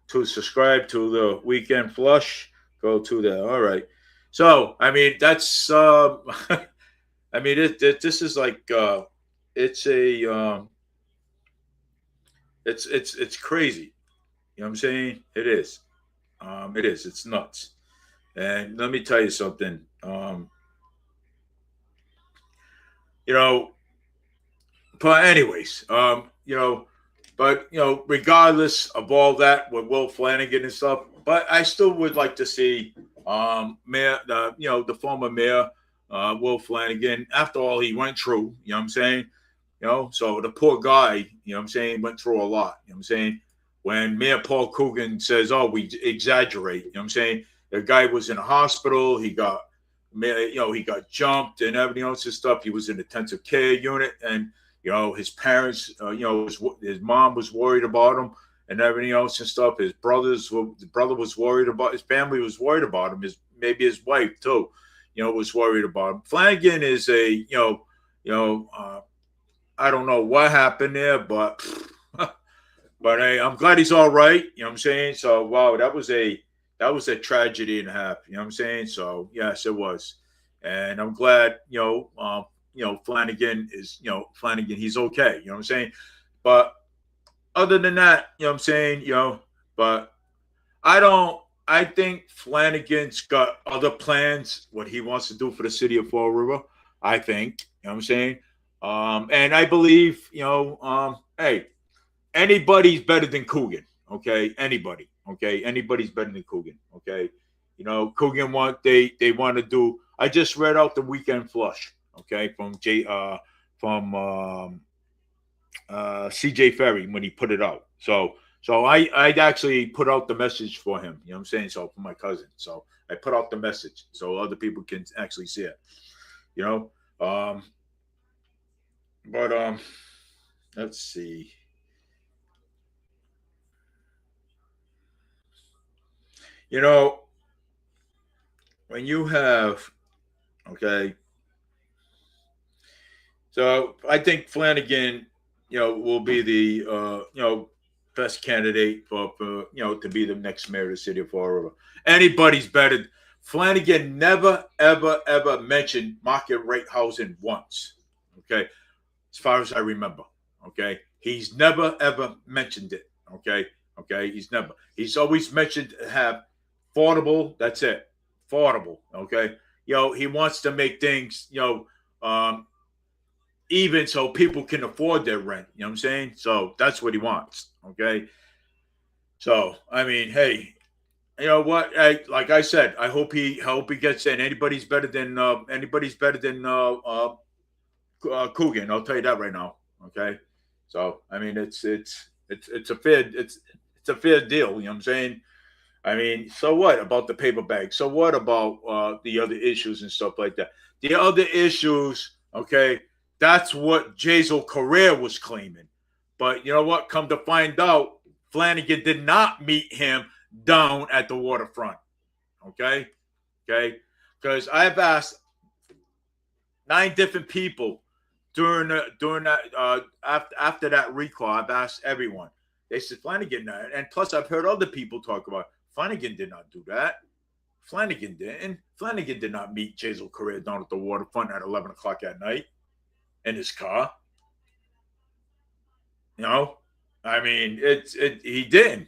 To subscribe to the Weekend Flush, go to that. All right. So, I mean, that's, I mean, this is like, it's crazy. You know what I'm saying? It is. It is. It's nuts. And let me tell you something. You know, but anyways, regardless of all that with Will Flanagan and stuff, but I still would like to see the former mayor, Will Flanagan, after all he went through, you know what I'm saying? So the poor guy, you know what I'm saying, went through a lot, you know what I'm saying? when Mayor Paul Coogan says, "Oh, we exaggerate," you know what I'm saying? The guy was in a hospital. He got, he got jumped and everything else and stuff. He was in the intensive care unit, and his parents, his mom was worried about him and everything else and stuff. His brother was worried about, his family was worried about him. Maybe his wife too, was worried about him. Flanagan is a, I don't know what happened there, but but hey, I'm glad he's all right. You know what I'm saying? So wow, that was a tragedy and a half. You know what I'm saying? So yes, it was, and I'm glad. Flanagan is, Flanagan. He's okay. You know what I'm saying? But other than that, you know what I'm saying? But I think Flanagan's got other plans. What he wants to do for the city of Fall River. I think. You know what I'm saying? And I believe, hey, anybody's better than Coogan. Okay, anybody. Okay, anybody's better than Coogan. Okay, Coogan they want to do. I just read out the weekend flush. Okay, from CJ Ferry when he put it out. So I actually put out the message for him. You know what I'm saying? So for my cousin. So I put out the message so other people can actually see it. But let's see. When you have, okay, so I think Flanagan, will be the, best candidate for to be the next mayor of the city of Fall River. Anybody's better. Flanagan never, ever, ever mentioned market rate housing once. Okay, as far as I remember. Okay, he's never, ever mentioned it. Okay, He's always mentioned have affordable. That's it. Affordable. Okay. He wants to make things, even so people can afford their rent. You know what I'm saying? So that's what he wants. Okay. So I mean, hey, you know what? Like I said, I hope he gets in. Anybody's better than Coogan. I'll tell you that right now. Okay. So I mean, it's a fair deal. You know what I'm saying? I mean, so what about the paper bag? So what about the other issues and stuff like that? The other issues, okay, that's what Jazel Correa was claiming. But you know what? Come to find out, Flanagan did not meet him down at the waterfront. Okay? Because I've asked 9 different people during that after that recall. I've asked everyone. They said Flanagan, and plus I've heard other people talk about Flanagan did not do that. Flanagan didn't. Flanagan did not meet Jazel Correa down at the waterfront at 11 o'clock at night in his car. I mean, he didn't.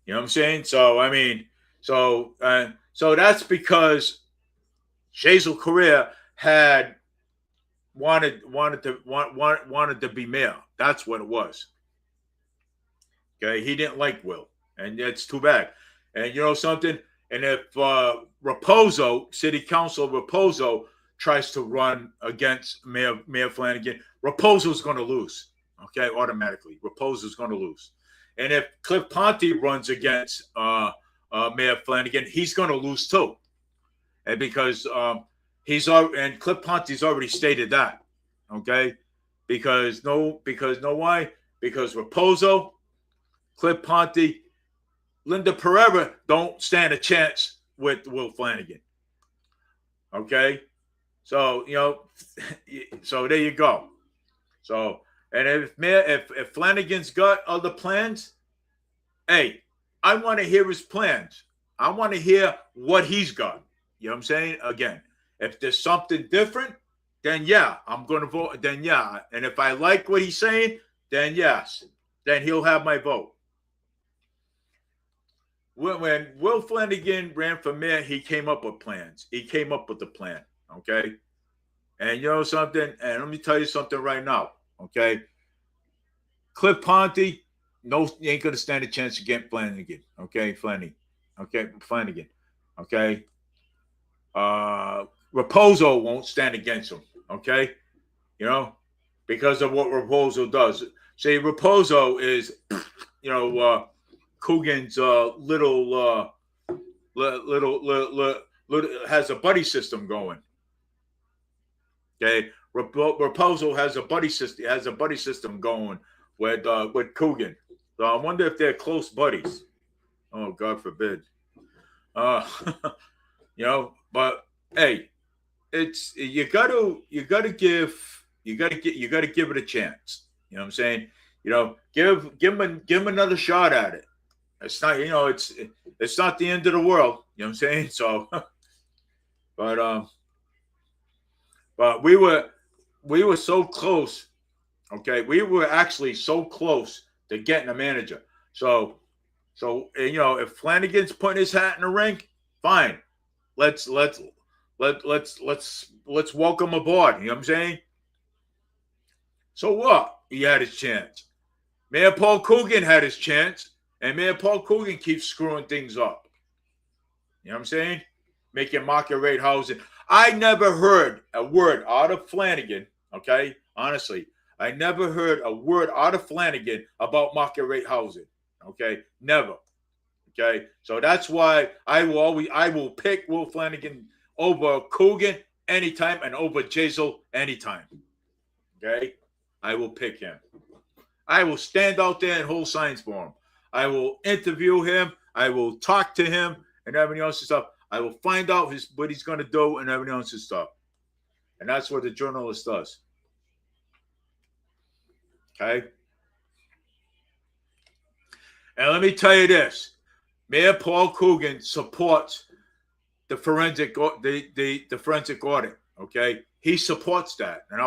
You know what I'm saying? So I mean, so that's because Jazel Correa had wanted to be mayor. That's what it was. Okay, he didn't like Will, and it's too bad. And you know something? And if Raposo, City Council Raposo, tries to run against Mayor Flanagan, Raposo's going to lose. Okay, automatically, Raposo's going to lose. And if Cliff Ponte runs against Mayor Flanagan, he's going to lose too. And because Cliff Ponte's already stated that. Okay, because why? Because Raposo, Cliff Ponte, Linda Pereira don't stand a chance with Will Flanagan. Okay? So, so there you go. So, and if Flanagan's got other plans, hey, I want to hear his plans. I want to hear what he's got. You know what I'm saying? Again, if there's something different, then yeah, I'm going to vote. Then yeah. And if I like what he's saying, then yes. Then he'll have my vote. When Will Flanagan ran for mayor, he came up with plans. He came up with the plan, okay? And you know something? And let me tell you something right now, okay? Cliff Ponte, no, he ain't going to stand a chance against Flanagan, okay? Flanagan, okay? Raposo won't stand against him, okay? Because of what Raposo does. See, Raposo is, Coogan's little has a buddy system going. Okay, Raposo has a buddy system going with Coogan. So I wonder if they're close buddies. Oh, God forbid. Uh, but hey, it's you gotta give it a chance. You know what I'm saying? Give him another shot at it. It's not it's not the end of the world. You know what I'm saying? So, but we were so close. Okay, we were actually so close to getting a manager. So if Flanagan's putting his hat in the ring, fine. Let's welcome aboard. You know what I'm saying? So what? He had his chance. Mayor Paul Coogan had his chance, and Mayor Paul Coogan keeps screwing things up. You know what I'm saying? Making market rate housing. I never heard a word out of Flanagan. Okay, honestly, I never heard a word out of Flanagan about market rate housing. Okay, never. Okay, so that's why I will pick Will Flanagan over Coogan anytime and over Jazel anytime. Okay, I will pick him. I will stand out there and hold signs for him. I will interview him. I will talk to him and everything else and stuff. I will find out what he's going to do and everything else and stuff. And that's what the journalist does. Okay. And let me tell you this. Mayor Paul Coogan supports the forensic the forensic audit. Okay. He supports that. And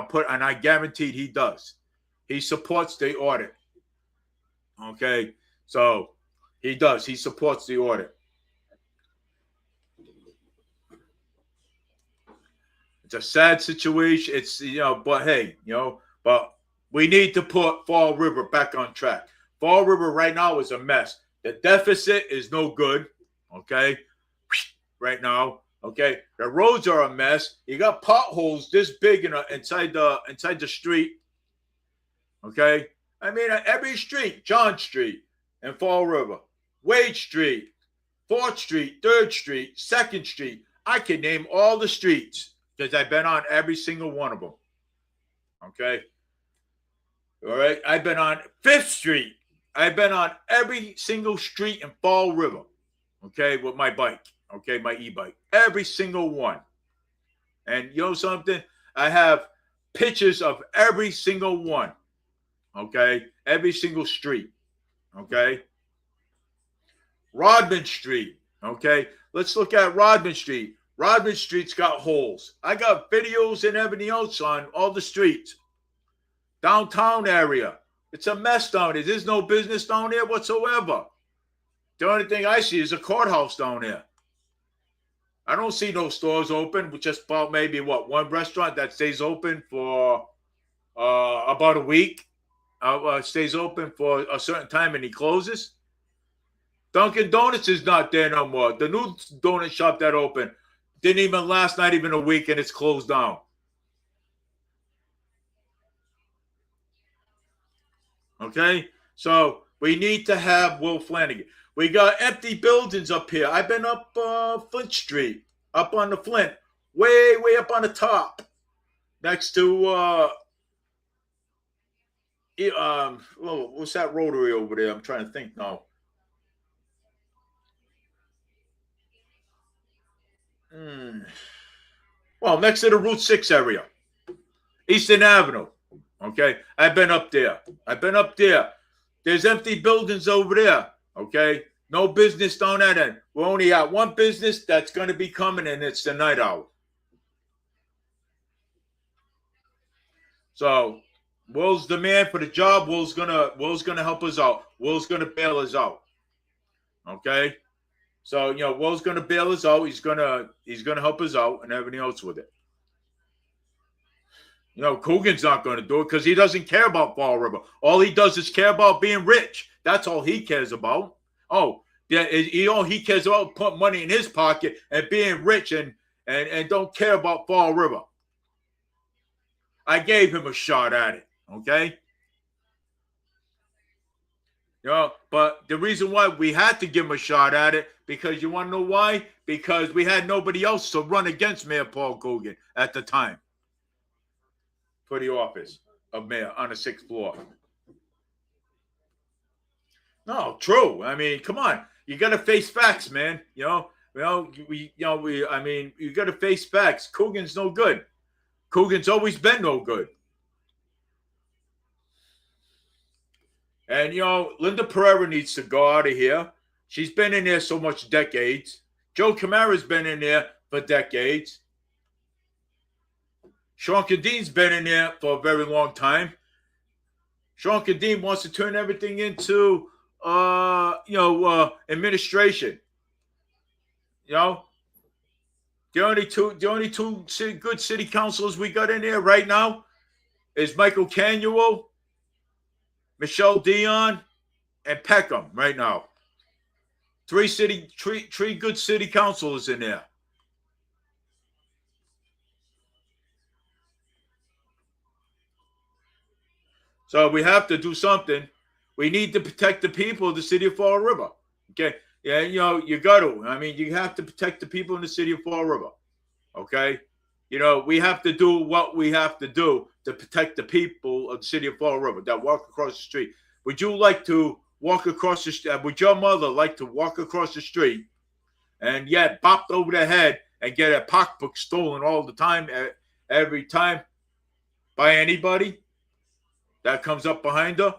I guaranteed he does. He supports the audit. Okay. So he does. He supports the audit. It's a sad situation. It's, but hey, but we need to put Fall River back on track. Fall River right now is a mess. The deficit is no good. Okay. Right now. Okay. The roads are a mess. You got potholes this big inside the street. Okay. I mean, every street, John Street and Fall River, Wade Street, 4th Street, 3rd Street, 2nd Street. I can name all the streets because I've been on every single one of them. Okay. All right. I've been on 5th Street. I've been on every single street in Fall River. Okay. With my bike. Okay. My e-bike. Every single one. And you know something? I have pictures of every single one. Okay. Every single street. Okay. Rodman Street. Okay. Let's look at Rodman Street. Rodman Street's got holes. I got videos and everything else on all the streets. Downtown area. It's a mess down there. There's no business down there whatsoever. The only thing I see is a courthouse down there. I don't see no stores open, with just about maybe one restaurant that stays open for about a week. Stays open for a certain time and he closes. Dunkin' Donuts is not there no more. The new donut shop that opened didn't even last not even a week and it's closed down. Okay? So we need to have Will Flanagan. We got empty buildings up here. I've been up Flint Street, up on the Flint, way up on the top, next to what's that rotary over there? I'm trying to think now. Well, next to the Route 6 area, Eastern Avenue. Okay, I've been up there. There's empty buildings over there. Okay, no business down that end. We're only at one business that's going to be coming, and it's the Night Owl. So Will's the man for the job. Will's gonna help us out. Will's gonna bail us out. Okay, so Will's gonna bail us out. He's gonna help us out and everything else with it. Coogan's not going to do it because he doesn't care about Fall River. All he does is care about being rich. That's all he cares about. Oh, yeah, he cares about putting money in his pocket and being rich and don't care about Fall River. I gave him a shot at it, okay? You know, but the reason why we had to give him a shot at it, because you want to know why? Because we had nobody else to run against Mayor Paul Coogan at the time for the office of mayor on the 6th floor. No, true. I mean, come on. You got to face facts, man. I mean, you got to face facts. Coogan's no good. Coogan's always been no good. And, Linda Pereira needs to go out of here. She's been in there so much decades. Joe Camara's been in there for decades. Sean Cadine's been in there for a very long time. Sean Cadine wants to turn everything into, administration. The only two good city councilors we got in there right now is Michael Canuel, Michelle Dion, and Peckham right now. Three good city councilors in there. So we have to do something. We need to protect the people of the city of Fall River. Okay. Yeah, you got to. I mean, you have to protect the people in the city of Fall River. Okay. We have to do what we have to do to protect the people of the city of Fall River that walk across the street. Would you like to walk across the street? Would your mother like to walk across the street and get bopped over the head and get a pocketbook stolen all the time, every time, by anybody that comes up behind her?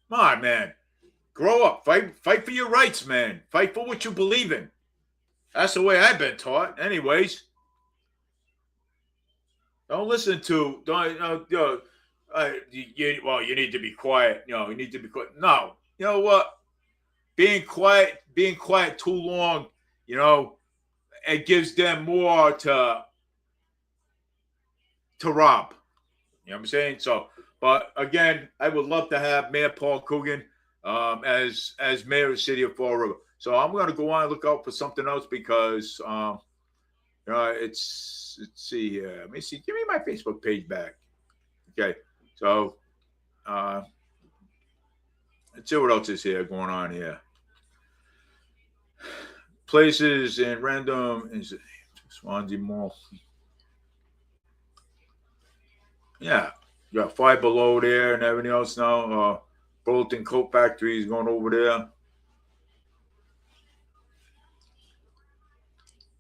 Come on, man. Grow up. Fight for your rights, man. Fight for what you believe in. That's the way I've been taught. Anyways. Don't listen to. You need to be quiet. You need to be quiet. No. You know what? Being quiet too long, it gives them more to rob. You know what I'm saying? So, but again, I would love to have Mayor Paul Coogan as mayor of the city of Fall River. So I'm going to go on and look out for something else because let's see here. Let me see. Give me my Facebook page back. Okay. So let's see what else is here going on here. Places in random is Swansea Mall. Yeah. You got Five Below there and everything else now. Burlington Coat Factory is going over there.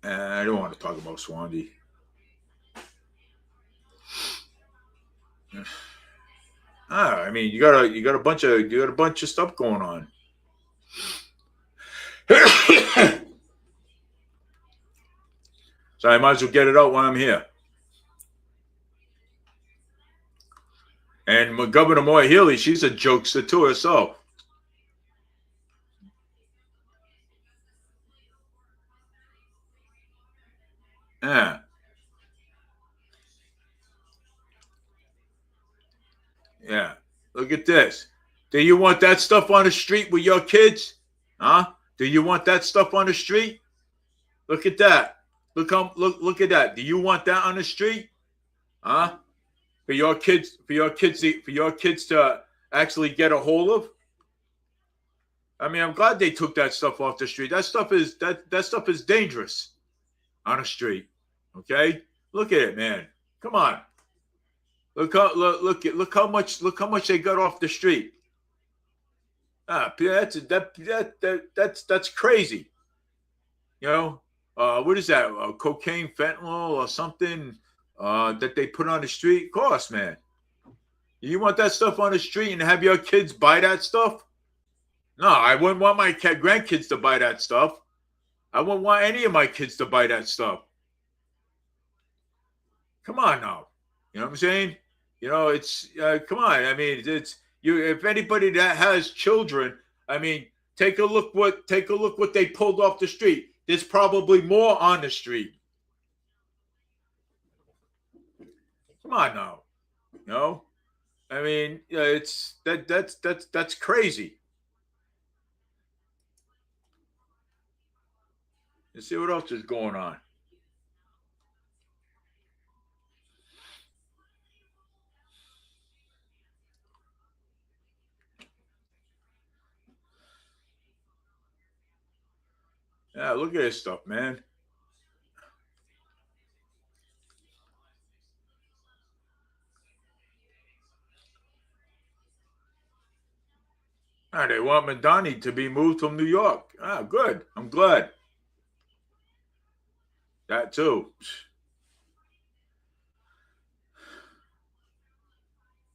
And I don't want to talk about Swansea. I mean, you got a bunch of stuff going on. So I might as well get it out when I'm here. And Governor Moya Healy, she's a jokester too herself. Yeah. Yeah. Look at this. Do you want that stuff on the street with your kids? Huh? Do you want that stuff on the street? Look at that. Look at that. Do you want that on the street? Huh? For your kids to actually get a hold of? I mean, I'm glad they took that stuff off the street. That stuff is dangerous on the street. Okay? Look at it, man. Come on. Look how much they got off the street. That's crazy. What is that? Cocaine, fentanyl, or something that they put on the street? Of course, man. You want that stuff on the street and have your kids buy that stuff? No, I wouldn't want my grandkids to buy that stuff. I wouldn't want any of my kids to buy that stuff. Come on now. You know what I'm saying? It's come on. I mean, it's you. If anybody that has children, I mean, take a look what they pulled off the street. There's probably more on the street. Come on now. I mean, it's that's crazy. Let's see what else is going on. Yeah, look at this stuff, man. Ah, they want Madani to be moved from New York. Ah, good. I'm glad. That too.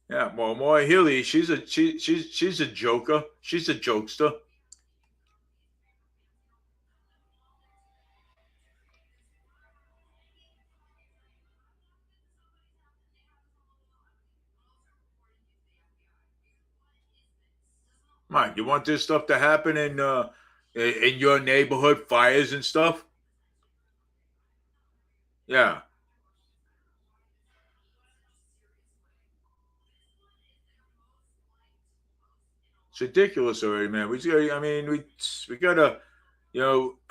Yeah, well, Moy Healy, she's a joker. She's a jokester. Mike, you want this stuff to happen in your neighborhood, fires and stuff? Yeah, it's ridiculous already, man. I mean, we gotta,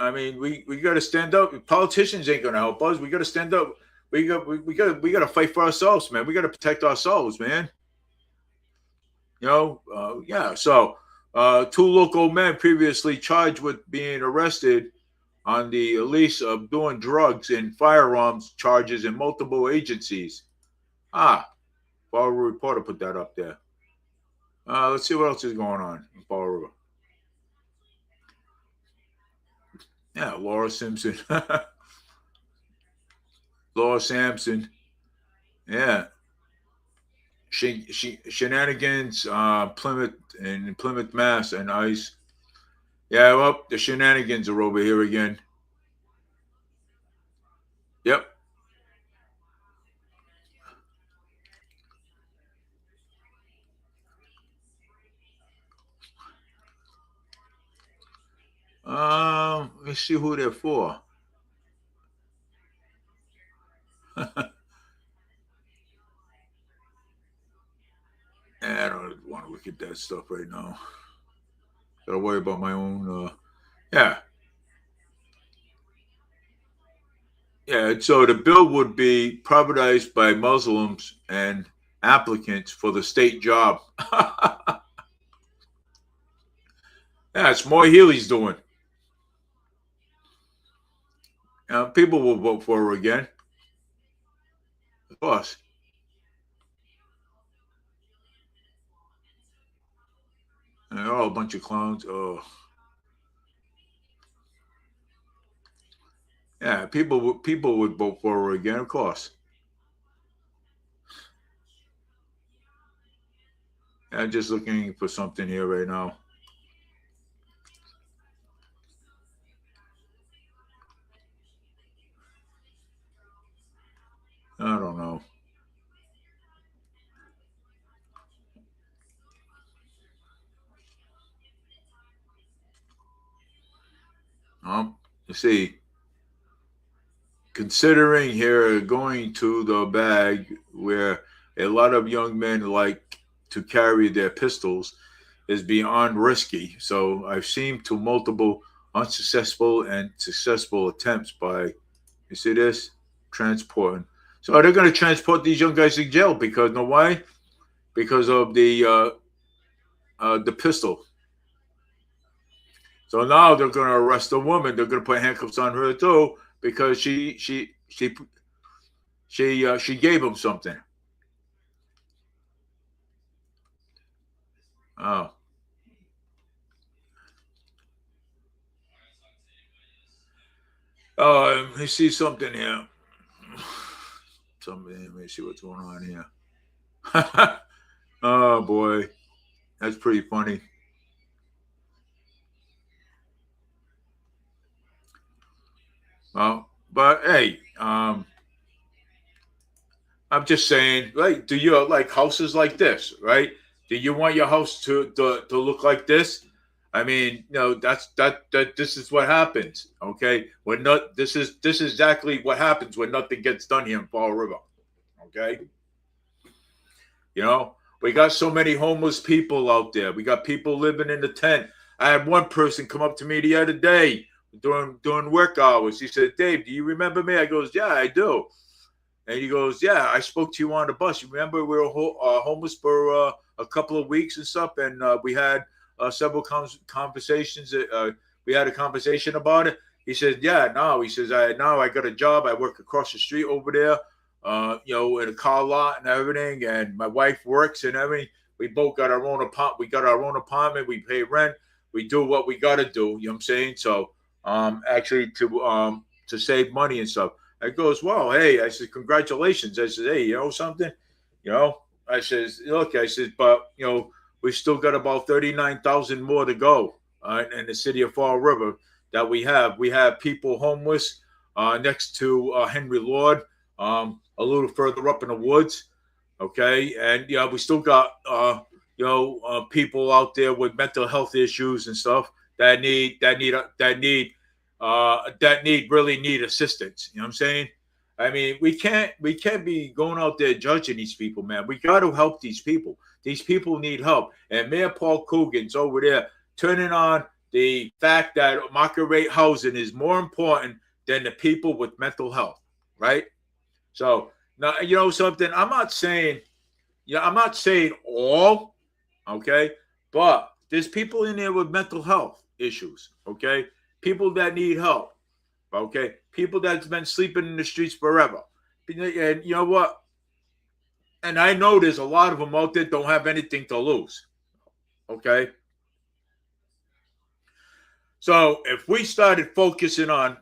I mean, we gotta stand up. Politicians ain't gonna help us. We gotta stand up. We gotta fight for ourselves, man. We gotta protect ourselves, man. Yeah. So, two local men previously charged with being arrested on the lease of doing drugs and firearms charges in multiple agencies. Ah, Fall River Reporter put that up there. Let's see what else is going on in Fall River. Yeah, Laura Simpson. Laura Sampson. Yeah. Shenanigans, Plymouth and Plymouth, Mass, and ICE. Yeah, well, the shenanigans are over here again. Yep. Let's see who they're for. I don't want to look at that stuff right now. Gotta worry about my own. Yeah, yeah. So the bill would be privatized by Muslims and applicants for the state job. Yeah, it's more Healy's doing. People will vote for her again, of course. And they're all a bunch of clowns. Oh, yeah. People would vote for her again, of course. I'm just looking for something here right now. I don't know. You see, considering here going to the bag where a lot of young men like to carry their pistols is beyond risky. So I've seen to multiple unsuccessful and successful attempts by, you see this, transporting. So they're going to transport these young guys to jail because know why? Because of the pistol. So now they're going to arrest the woman. They're going to put handcuffs on her too because she gave him something. Oh, let me see something here. Something. Let me see what's going on here. Oh boy, that's pretty funny. Well, but hey, I'm just saying, like, do you like houses like this, right? Do you want your house to look like this? I mean, that this is what happens. Okay, when not this is exactly what happens when nothing gets done here in Fall River. Okay, we got so many homeless people out there. We got people living in the tent. I had one person come up to me the other day during work hours. He said, "Dave, do you remember me?" I goes, "Yeah, I do." And he goes, "Yeah, I spoke to you on the bus. You remember we were homeless for a couple of weeks and stuff, and we had several conversations. We had a conversation about it." He said, yeah, no. He says, now I got a job. I work across the street over there, in a car lot and everything. And my wife works and everything. We both got our own apartment. We got our own apartment. We pay rent. We do what we got to do. You know what I'm saying? So, actually to save money and stuff. I goes, well, hey, I said, congratulations. I said, hey, you know something? I says, look, I said, but, we still got about 39,000 more to go in the city of Fall River that we have. We have people homeless next to Henry Lord, a little further up in the woods. Okay. And, we still got, people out there with mental health issues and stuff that really need assistance. You know what I'm saying? I mean, we can't be going out there judging these people, man. We got to help these people. These people need help. And Mayor Paul Coogan's over there turning on the fact that market rate housing is more important than the people with mental health, right? So now, something, I'm not saying all, okay, but there's people in there with mental health issues, okay? People that need help, okay? People that's been sleeping in the streets forever. And you know what? And I know there's a lot of them out there don't have anything to lose, okay? So if we started focusing on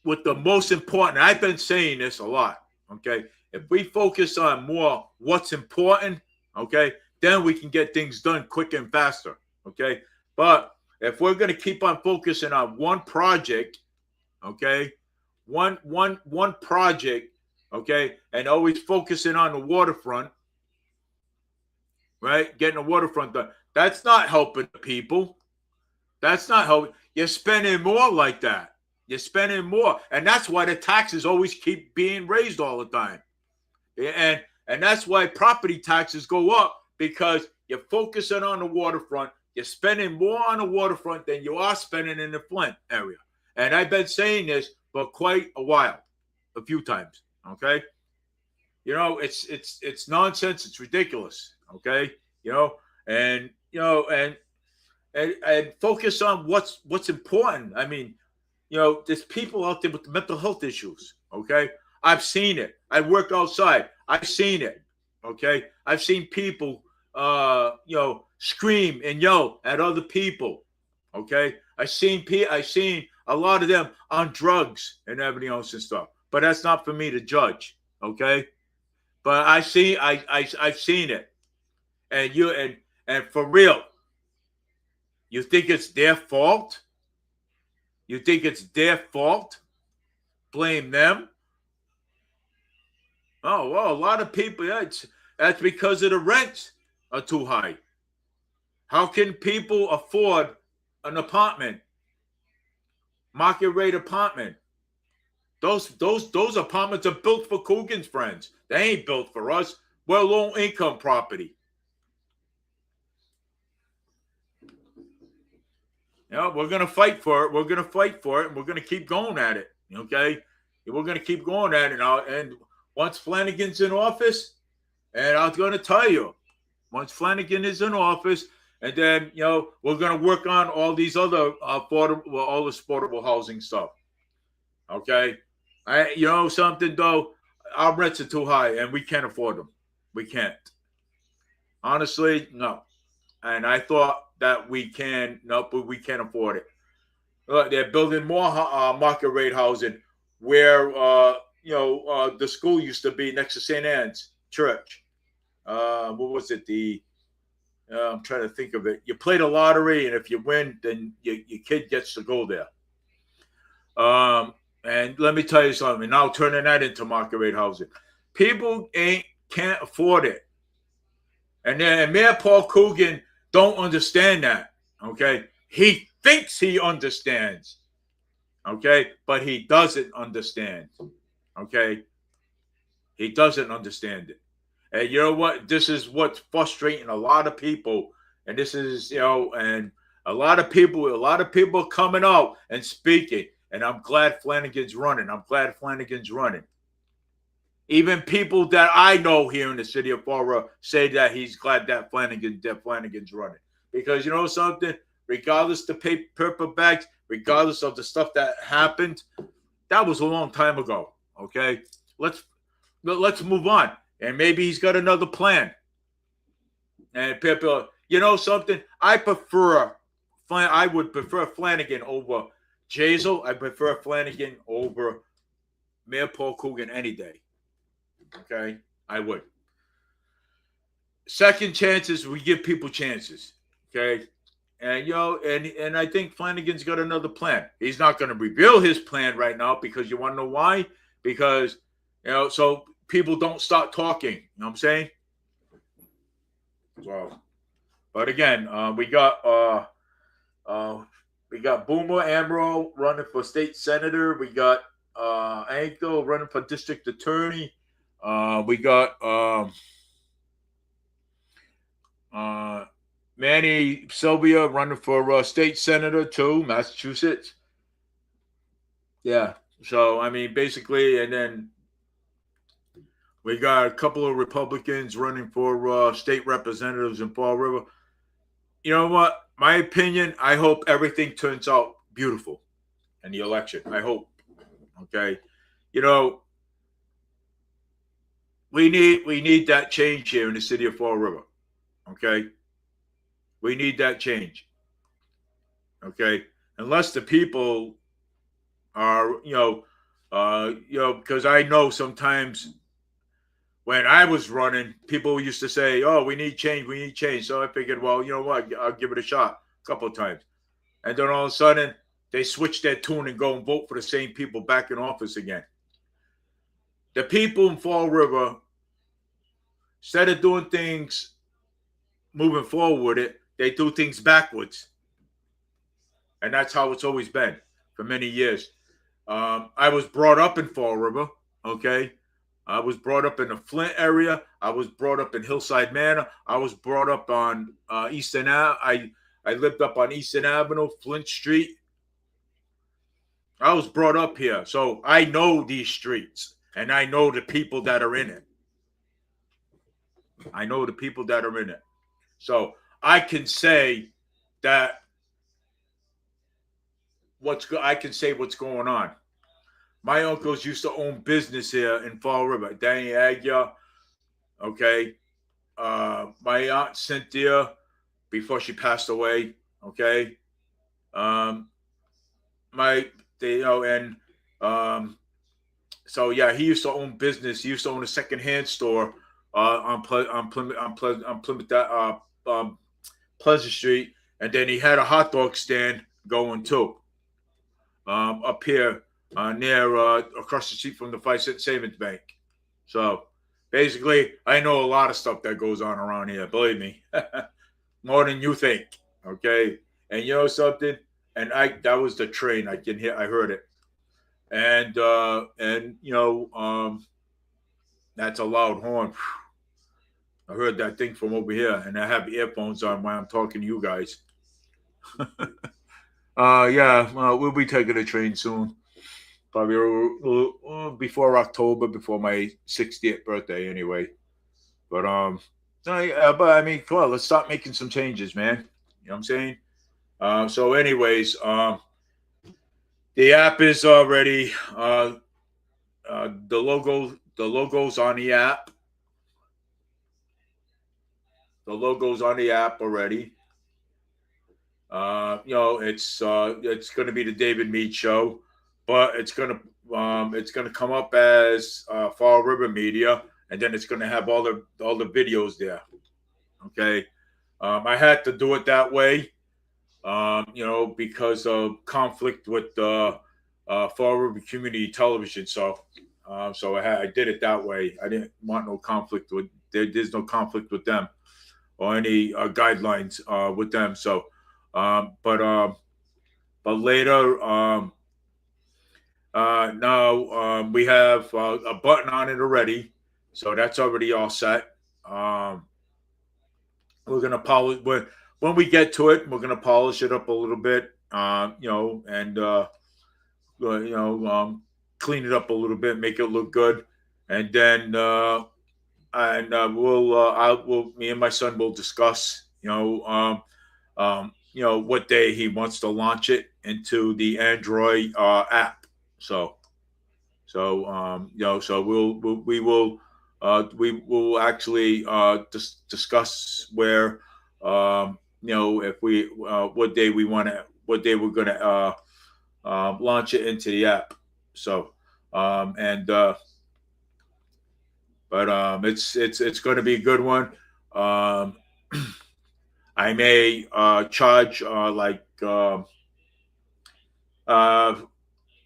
what the most important, I've been saying this a lot, okay? If we focus on more what's important, okay, then we can get things done quicker and faster, okay? But if we're going to keep on focusing on one project, okay, one project, okay, and always focusing on the waterfront, right, getting the waterfront done, that's not helping the people. That's not helping. You're spending more like that. You're spending more. And that's why the taxes always keep being raised all the time. And that's why property taxes go up, because you're focusing on the waterfront. You're spending more on the waterfront than you are spending in the Flint area. And I've been saying this for quite a while, a few times. Okay. It's nonsense. It's ridiculous. Okay. And focus on what's important. I mean, there's people out there with mental health issues. Okay. I've seen it. I work outside. I've seen it. Okay. I've seen people, scream and yell at other people. Okay. I've seen a lot of them on drugs and everything else and stuff. But that's not for me to judge. Okay. But I've seen it. And for real, you think it's their fault? You think it's their fault? Blame them? Oh, well, a lot of people, that's because of the rents are too high. How can people afford an apartment? Market rate apartment. Those apartments are built for Coogan's friends. They ain't built for us. We're low income property. We're going to fight for it. We're going to fight for it, and we're going to keep going at it. Okay? We're going to keep going at it now. And once Flanagan's in office, and I was going to tell you, once Flanagan is in office, and then, we're going to work on all these other affordable housing stuff. Okay? Something, though, our rents are too high, and we can't afford them. We can't. Honestly, no. And I thought that we can, but we can't afford it. They're building more market rate housing where, the school used to be next to St. Anne's Church. What was it? I'm trying to think of it. You play the lottery, and if you win, then your kid gets to go there. And let me tell you something. Now turning that into market rate housing. People can't afford it. And then Mayor Paul Coogan don't understand that, okay? He thinks he understands, okay? But he doesn't understand, okay? He doesn't understand it. And you know what? This is what's frustrating a lot of people. And this is, and a lot of people coming out and speaking. And I'm glad Flanagan's running. Even people that I know here in the city of Fall River say that he's glad that Flanagan's running. Because you know something? Regardless to pay paper bags, regardless of the stuff that happened, that was a long time ago. Okay, let's move on, and maybe he's got another plan. And people, you know something? I would prefer Flanagan over Jazel. I prefer Flanagan over Mayor Paul Coogan any day. Okay, I would. Second chances, we give people chances. Okay, and and I think Flanagan's got another plan. He's not going to reveal his plan right now because you want to know why? Because so people don't start talking. You know what I'm saying? So, but again, we got Boomer Amro running for state senator. We got Ankle running for district attorney. We got Manny Sylvia running for state senator too, Massachusetts. Yeah. So I mean, basically, and then we got a couple of Republicans running for state representatives in Fall River. You know what? My opinion, I hope everything turns out beautiful in the election. I hope. Okay. We need that change here in the city of Fall River. Okay. We need that change. Okay. Unless the people are, because I know sometimes when I was running, people used to say, "Oh, we need change, we need change." So I figured, well, you know what? I'll give it a shot a couple of times. And then all of a sudden, they switch their tune and go and vote for the same people back in office again. The people in Fall River, instead of doing things moving forward with it, they do things backwards. And that's how it's always been for many years. I was brought up in Fall River, okay? I was brought up in the Flint area. I was brought up in Hillside Manor. I was brought up on Eastern Ave. I lived up on Eastern Avenue, Flint Street. I was brought up here. So I know these streets, and I know the people that are in it. I know the people that are in it. So I can say that I can say what's going on. My uncles used to own business here in Fall River. Danny Agia, okay. My aunt Cynthia, before she passed away, okay. So yeah, he used to own business. He used to own a secondhand store on Plymouth Pleasant Street, and then he had a hot dog stand going too. Up here near across the street from the 5-cent Savings Bank. So basically, I know a lot of stuff that goes on around here. Believe me, more than you think. Okay, and you know something? And that was the train. I heard it, and that's a loud horn. I heard that thing from over here, and I have earphones on while I'm talking to you guys. Yeah, we'll be taking a train soon. Probably before October, before my 60th birthday, anyway. But but I mean, come on, let's start making some changes, man. You know what I'm saying? So, anyways, the app is already the logo's on the app. The logo's on the app already. It's going to be the David Mead Show, but it's going to come up as Fall River Media, and then it's going to have all the videos there. Okay, I had to do it that way, because of conflict with Fall River Community Television. So I did it that way. I didn't want no conflict with. There's no conflict with them or any guidelines with them. So. But later, now we have a button on it already, so that's already all set. We're gonna polish when we get to it. We're gonna polish it up a little bit, and clean it up a little bit, make it look good, and then me and my son will discuss, what day he wants to launch it into the Android app. So we will actually discuss where if we what day we're going to launch it into the app. So and but it's going to be a good one. Um, I may charge I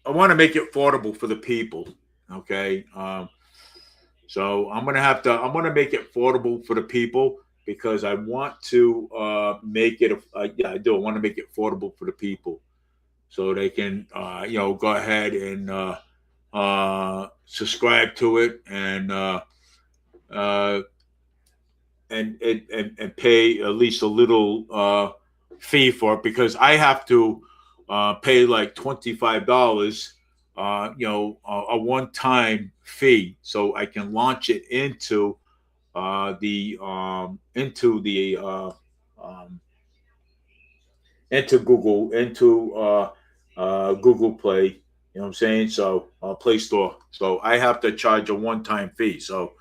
want to make it affordable for the people. Okay. So I'm gonna make it affordable for the people because I want to make it. Yeah, I do. I want to make it affordable for the people so they can go ahead and subscribe to it uh, and pay at least a little fee for it because I have to pay like $25, a one-time fee, so I can launch it um, into Google Play. You know what I'm saying? So Play Store. So I have to charge a one-time fee. So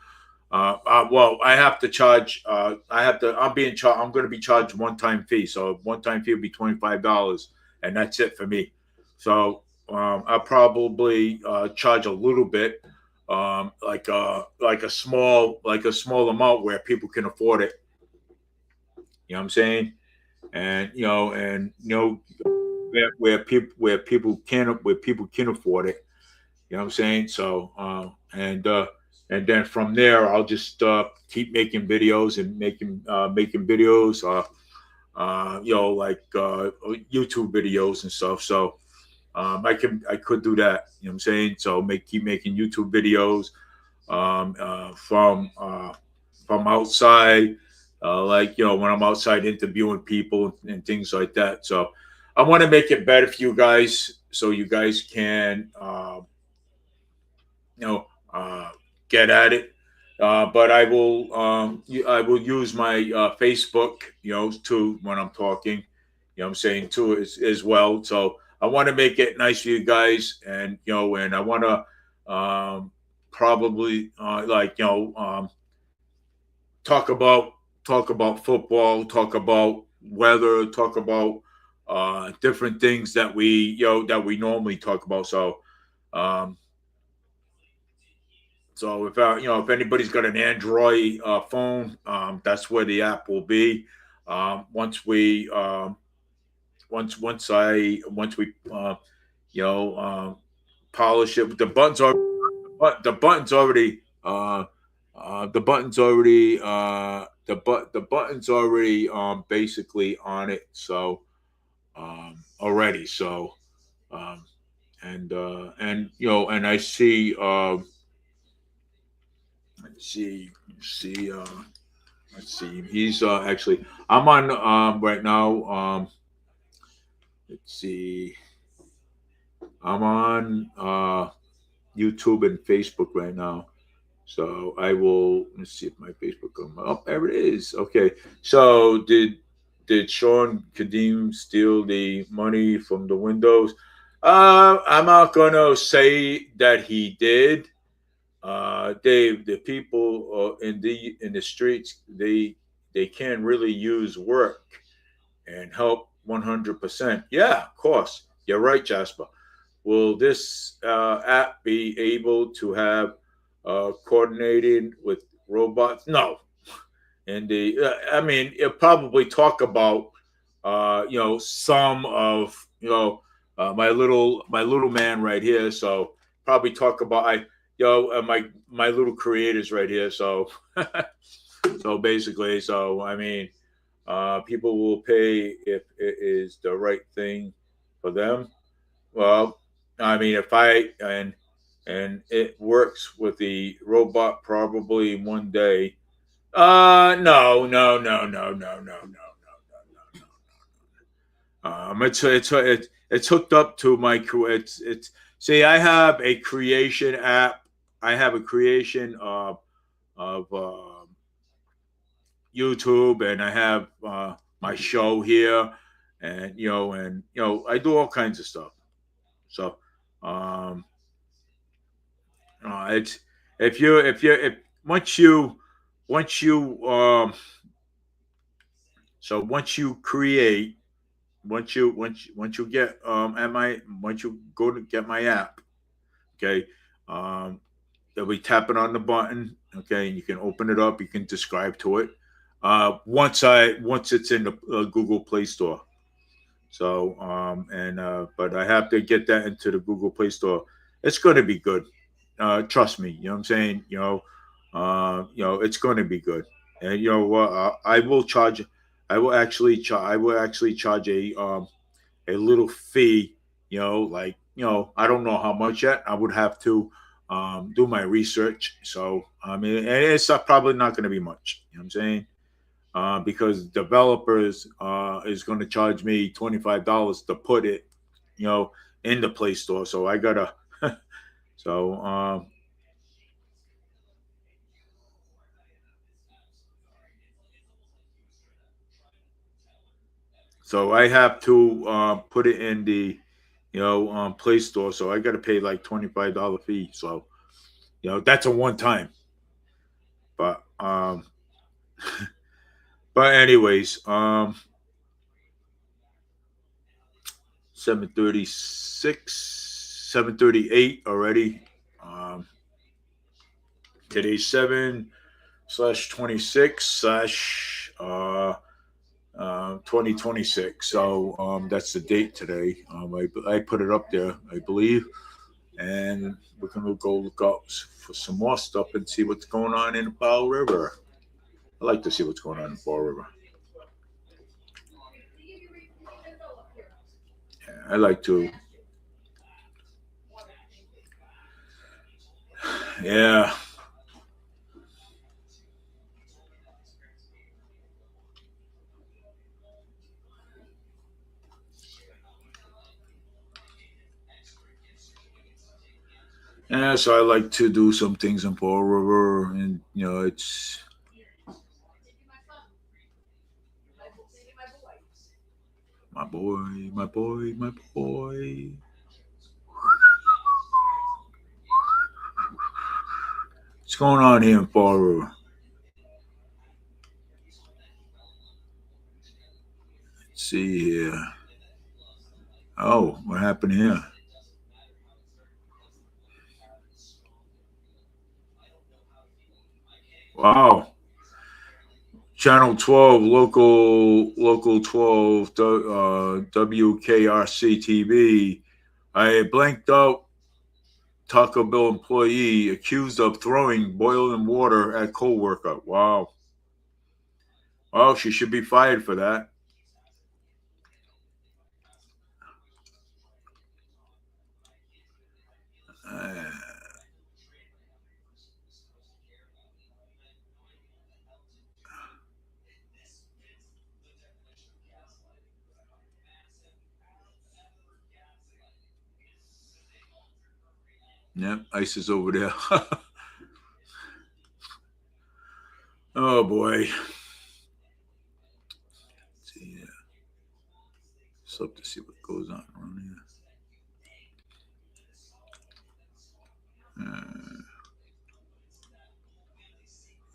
well, I have to charge. I have to. I'm being charged. I'm going to be charged one-time fee. So one-time fee will be $25, and that's it for me. So I'll probably charge a little bit, like a small amount where people can afford it. You know what I'm saying? And where people can afford it. You know what I'm saying? So and then from there, I'll just keep making videos and making videos, like YouTube videos and stuff. So I could do that. You know what I'm saying? So keep making YouTube videos from outside, like when I'm outside interviewing people and things like that. So I want to make it better for you guys, so you guys can you know get at it. But I will use my Facebook, too, when I'm talking. You know what I'm saying, too, as well. So I want to make it nice for you guys, and and I want to probably talk about football, talk about weather, talk about different things that we normally talk about. Um, so if anybody's got an Android phone, that's where the app will be. Once we once we polish it, the buttons already the buttons already basically on it. So already. So and I see see let's see. He's actually. I'm on right now. Let's see. I'm on YouTube and Facebook right now. So I will. Let's see if my Facebook come up. There it is. Okay. So did Sean Kadeem steal the money from the Windows? I'm not gonna say that he did. Dave, the people in the streets, they can't really use work and help 100%. Yeah, of course, you're right, Jasper. Will this app be able to have coordinated with robots? No. And I mean, it'll probably talk about some of my little man right here. So probably talk about my little creators right here. So so basically, so I mean, people will pay if it is the right thing for them. Well, I mean, if I and it works with the robot probably one day. No, no, no, no, no, no, no, no, no. It's hooked up to my it's see. I have a creation app. I have a creation of YouTube, and I have my show here, and I do all kinds of stuff. So, um, it's if once you once you create once you get at my once you go to get my app, okay, um, they'll be tapping on the button, okay, and you can open it up. You can describe to it. Once it's in the Google Play Store. So and but I have to get that into the Google Play Store. It's going to be good. Trust me. You know what I'm saying? It's going to be good. And you know what? I will charge. I will actually charge a little fee. Like I don't know how much yet. I would have to do my research. So I mean, and it's probably not going to be much. You know what I'm saying? Because developers is going to charge me $25 to put it, you know, in the Play Store. So I gotta, so so I have to put it in the, Play Store. So I got to pay like $25 fee. So that's a one time. But but anyways, 7:36, 7:38 already. Um, Today's 7/26 slash 2026. So that's the date today. I put it up there, I believe, and we're gonna go look up for some more stuff and see what's going on in the Powell River. I like to see what's going on in the Powell River. Yeah, I like to. Yeah. Yeah, so I like to do some things in Fall River, and it's my boy, my boy, my boy. What's going on here in Fall River? Let's see here. Oh, what happened here? Wow. Channel 12, local 12, WKRC TV. I blanked out Taco Bell employee accused of throwing boiling water at coworker. Wow. Well, she should be fired for that. Uh, yep, ice is over there. Oh boy. Let's see, yeah. Just love to see what goes on around here.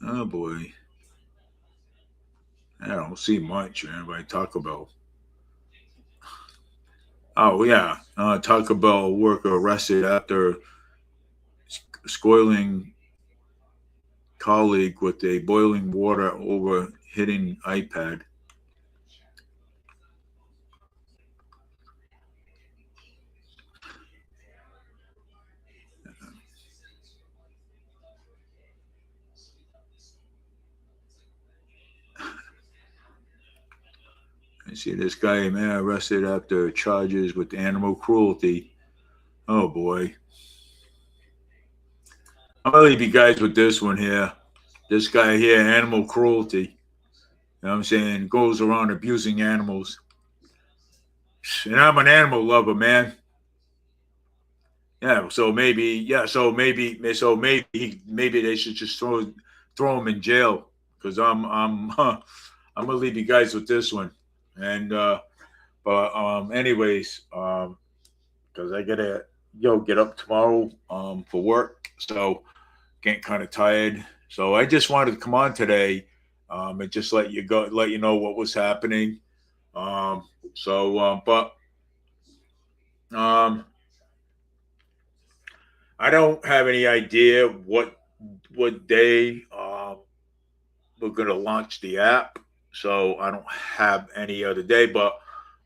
Oh boy. I don't see much. Everybody talk about. Oh yeah, Taco Bell worker arrested after scoiling colleague with a boiling water over hitting iPad. I see this guy, man, arrested after charges with animal cruelty. Oh boy. I'm gonna leave you guys with this one here. This guy here, animal cruelty. You know what I'm saying? Goes around abusing animals. And I'm an animal lover, man. Yeah, maybe they should just throw him in jail because I'm I'm gonna leave you guys with this one, and But anyways, because I gotta get up tomorrow for work, so getting kind of tired. So I just wanted to come on today and just let you know what was happening. But um, I don't have any idea what day we're gonna launch the app. So I don't have any other day. But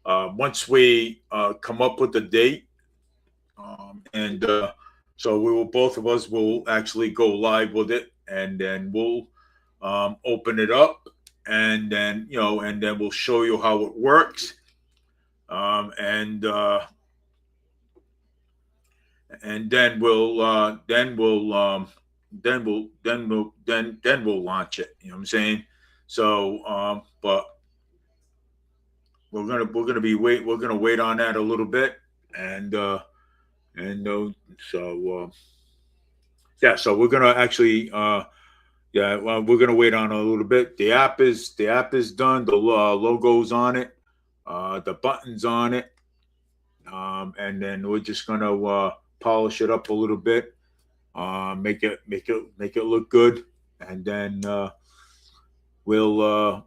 once we come up with the date, and so we will both of us will actually go live with it, and then we'll open it up, and then we'll show you how it works, um, and uh, and then we'll launch it. You know what I'm saying? So, but we're gonna wait on that a little bit, and and yeah, so we're gonna actually yeah, well, we're gonna wait on a little bit. The app is done. The logo's on it, the buttons on it, and then we're just gonna polish it up a little bit, make it look good, and then we'll uh,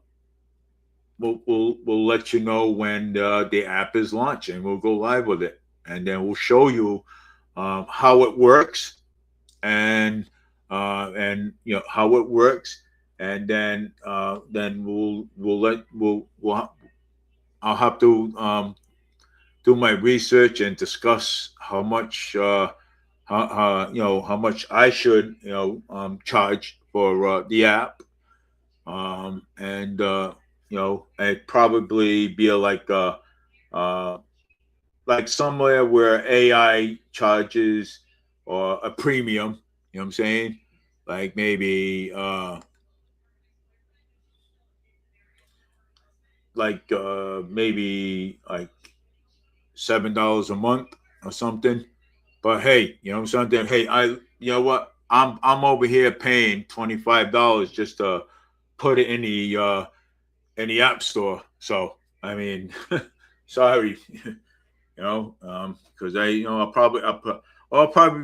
we'll let you know when the app is launching. We'll go live with it, and then we'll show you how it works, and how it works, and then I'll have to do my research and discuss how much how much I should charge for the app, and it'd probably be uh, like somewhere where AI charges or a premium. You know what I'm saying? Like maybe like $7 a month or something. But hey, something. Hey, you know what? I'm over here paying $25 just to put it in the app store. So I mean, sorry, because I'll probably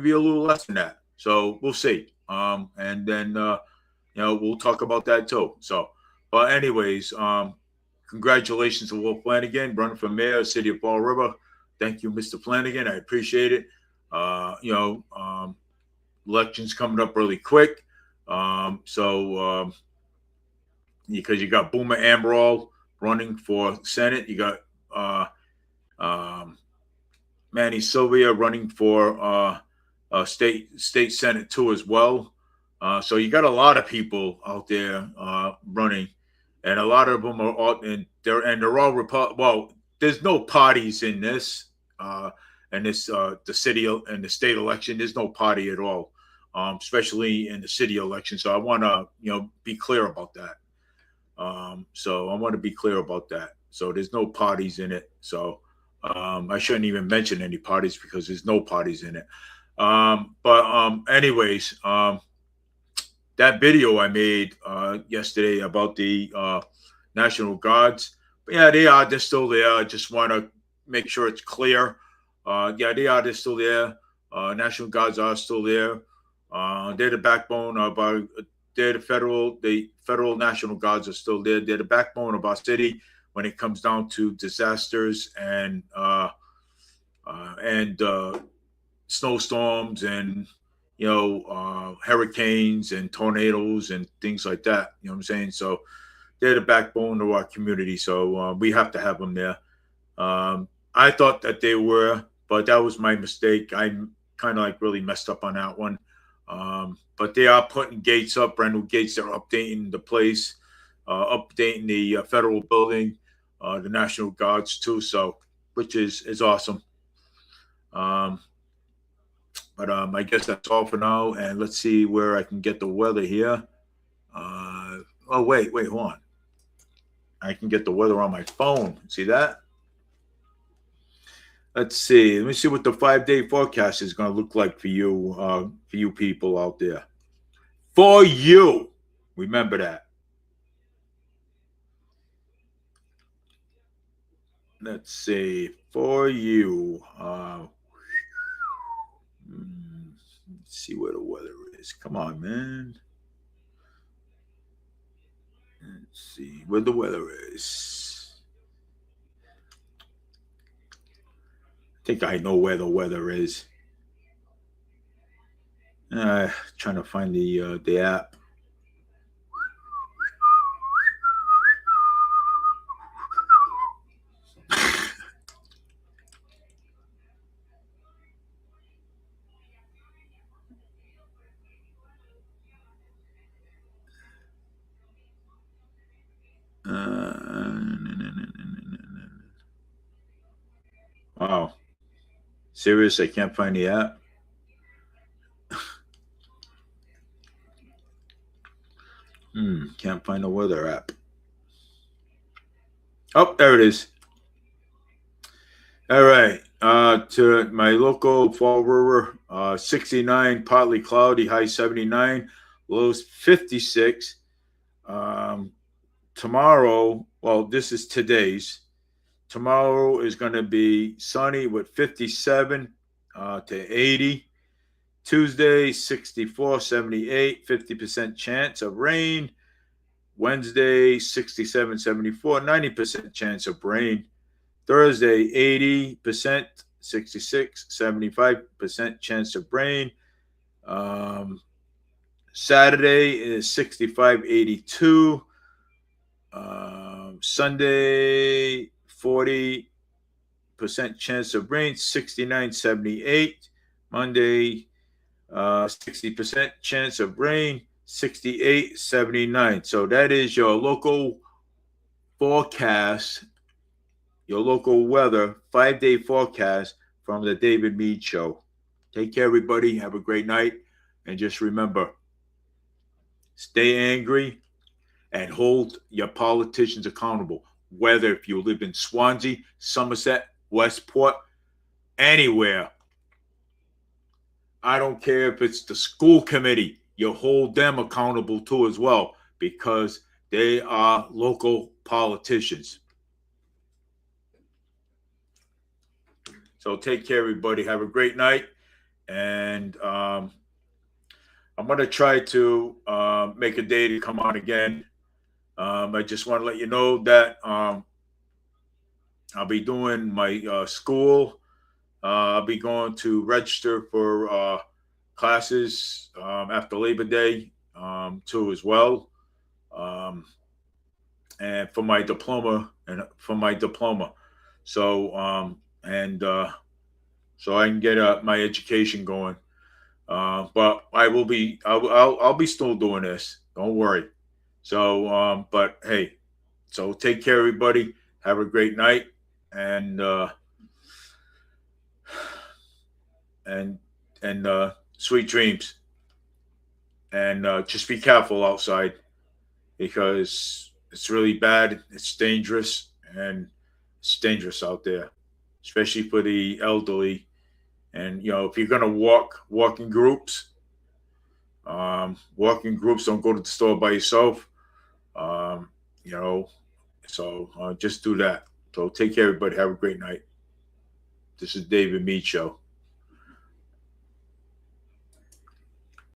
be a little less than that. So we'll see. And then we'll talk about that too. So, but anyways, congratulations to Will Flanagan, running for mayor of the city of Fall River. Thank you, Mr. Flanagan. I appreciate it. Elections coming up really quick. Because you got Boomer Amberall running for Senate, you got um, Manny Sylvia running for state Senate too as well. So you got a lot of people out there running, and a lot of them are all they're all well. There's no parties in this, and this the city and the state election. There's no party at all, especially in the city election. So I want to be clear about that. So I want to be clear about that. So there's no parties in it. So I shouldn't even mention any parties because there's no parties in it. But anyways, that video I made yesterday about the National Guards, yeah, they're still there. I just want to make sure it's clear. Yeah, they're still there. National Guards are still there. They're the backbone of our. They're the federal National Guards are still there. They're the backbone of our city when it comes down to disasters and snowstorms and hurricanes and tornadoes and things like that. You know what I'm saying? So they're the backbone of our community. So we have to have them there. I thought that they were, but that was my mistake. I kind of really messed up on that one. But they are putting gates up, brand new gates. They're updating the place, updating the federal building, the National Guards too. So, which is awesome. But I guess that's all for now. And let's see where I can get the weather here. Oh wait, hold on. I can get the weather on my phone. See that? Let's see. Let me see what the 5-day forecast is going to look like for you people out there. For you, remember that. let's see, for you. Let's see where the weather is. Come on, man. Let's see where the weather is. I think I know where the weather is. Trying to find the app. Wow. Serious? I can't find the app. Can't find the weather app. Oh, there it is. All right. To my local Fall River, 69, partly cloudy, high 79, lows 56. Tomorrow, well, this is today's. Tomorrow is going to be sunny with 57 to 80. Tuesday, 64, 78, 50% chance of rain. Wednesday, 67, 74, 90% chance of rain. Thursday, 80%, 66, 75% chance of rain. Saturday is 65, 82. Sunday, 40% chance of rain, 69, 78. Monday, 60% chance of rain, 68, 79. So that is your local forecast, your local weather, 5-day forecast from the David Mead Show. Take care, everybody. Have a great night. And just remember, stay angry and hold your politicians accountable. Whether if you live in Swansea, Somerset, Westport, anywhere. I don't care if it's the school committee. You hold them accountable too as well, because they are local politicians. So take care, everybody. Have a great night. And I'm going to try to make a day to come on again. I just want to let you know that I'll be doing my school. I'll be going to register for classes after Labor Day too as well, and for my diploma So so I can get my education going. But I'll be still doing this. Don't worry. So, but hey, so take care, everybody. Have a great night, and sweet dreams. And just be careful outside, because it's really bad. It's dangerous, and it's dangerous out there, especially for the elderly. And if you're gonna walk in groups. Walk in groups. Don't go to the store by yourself. So just do that. So take care, everybody. Have a great night. This is David Mead Show.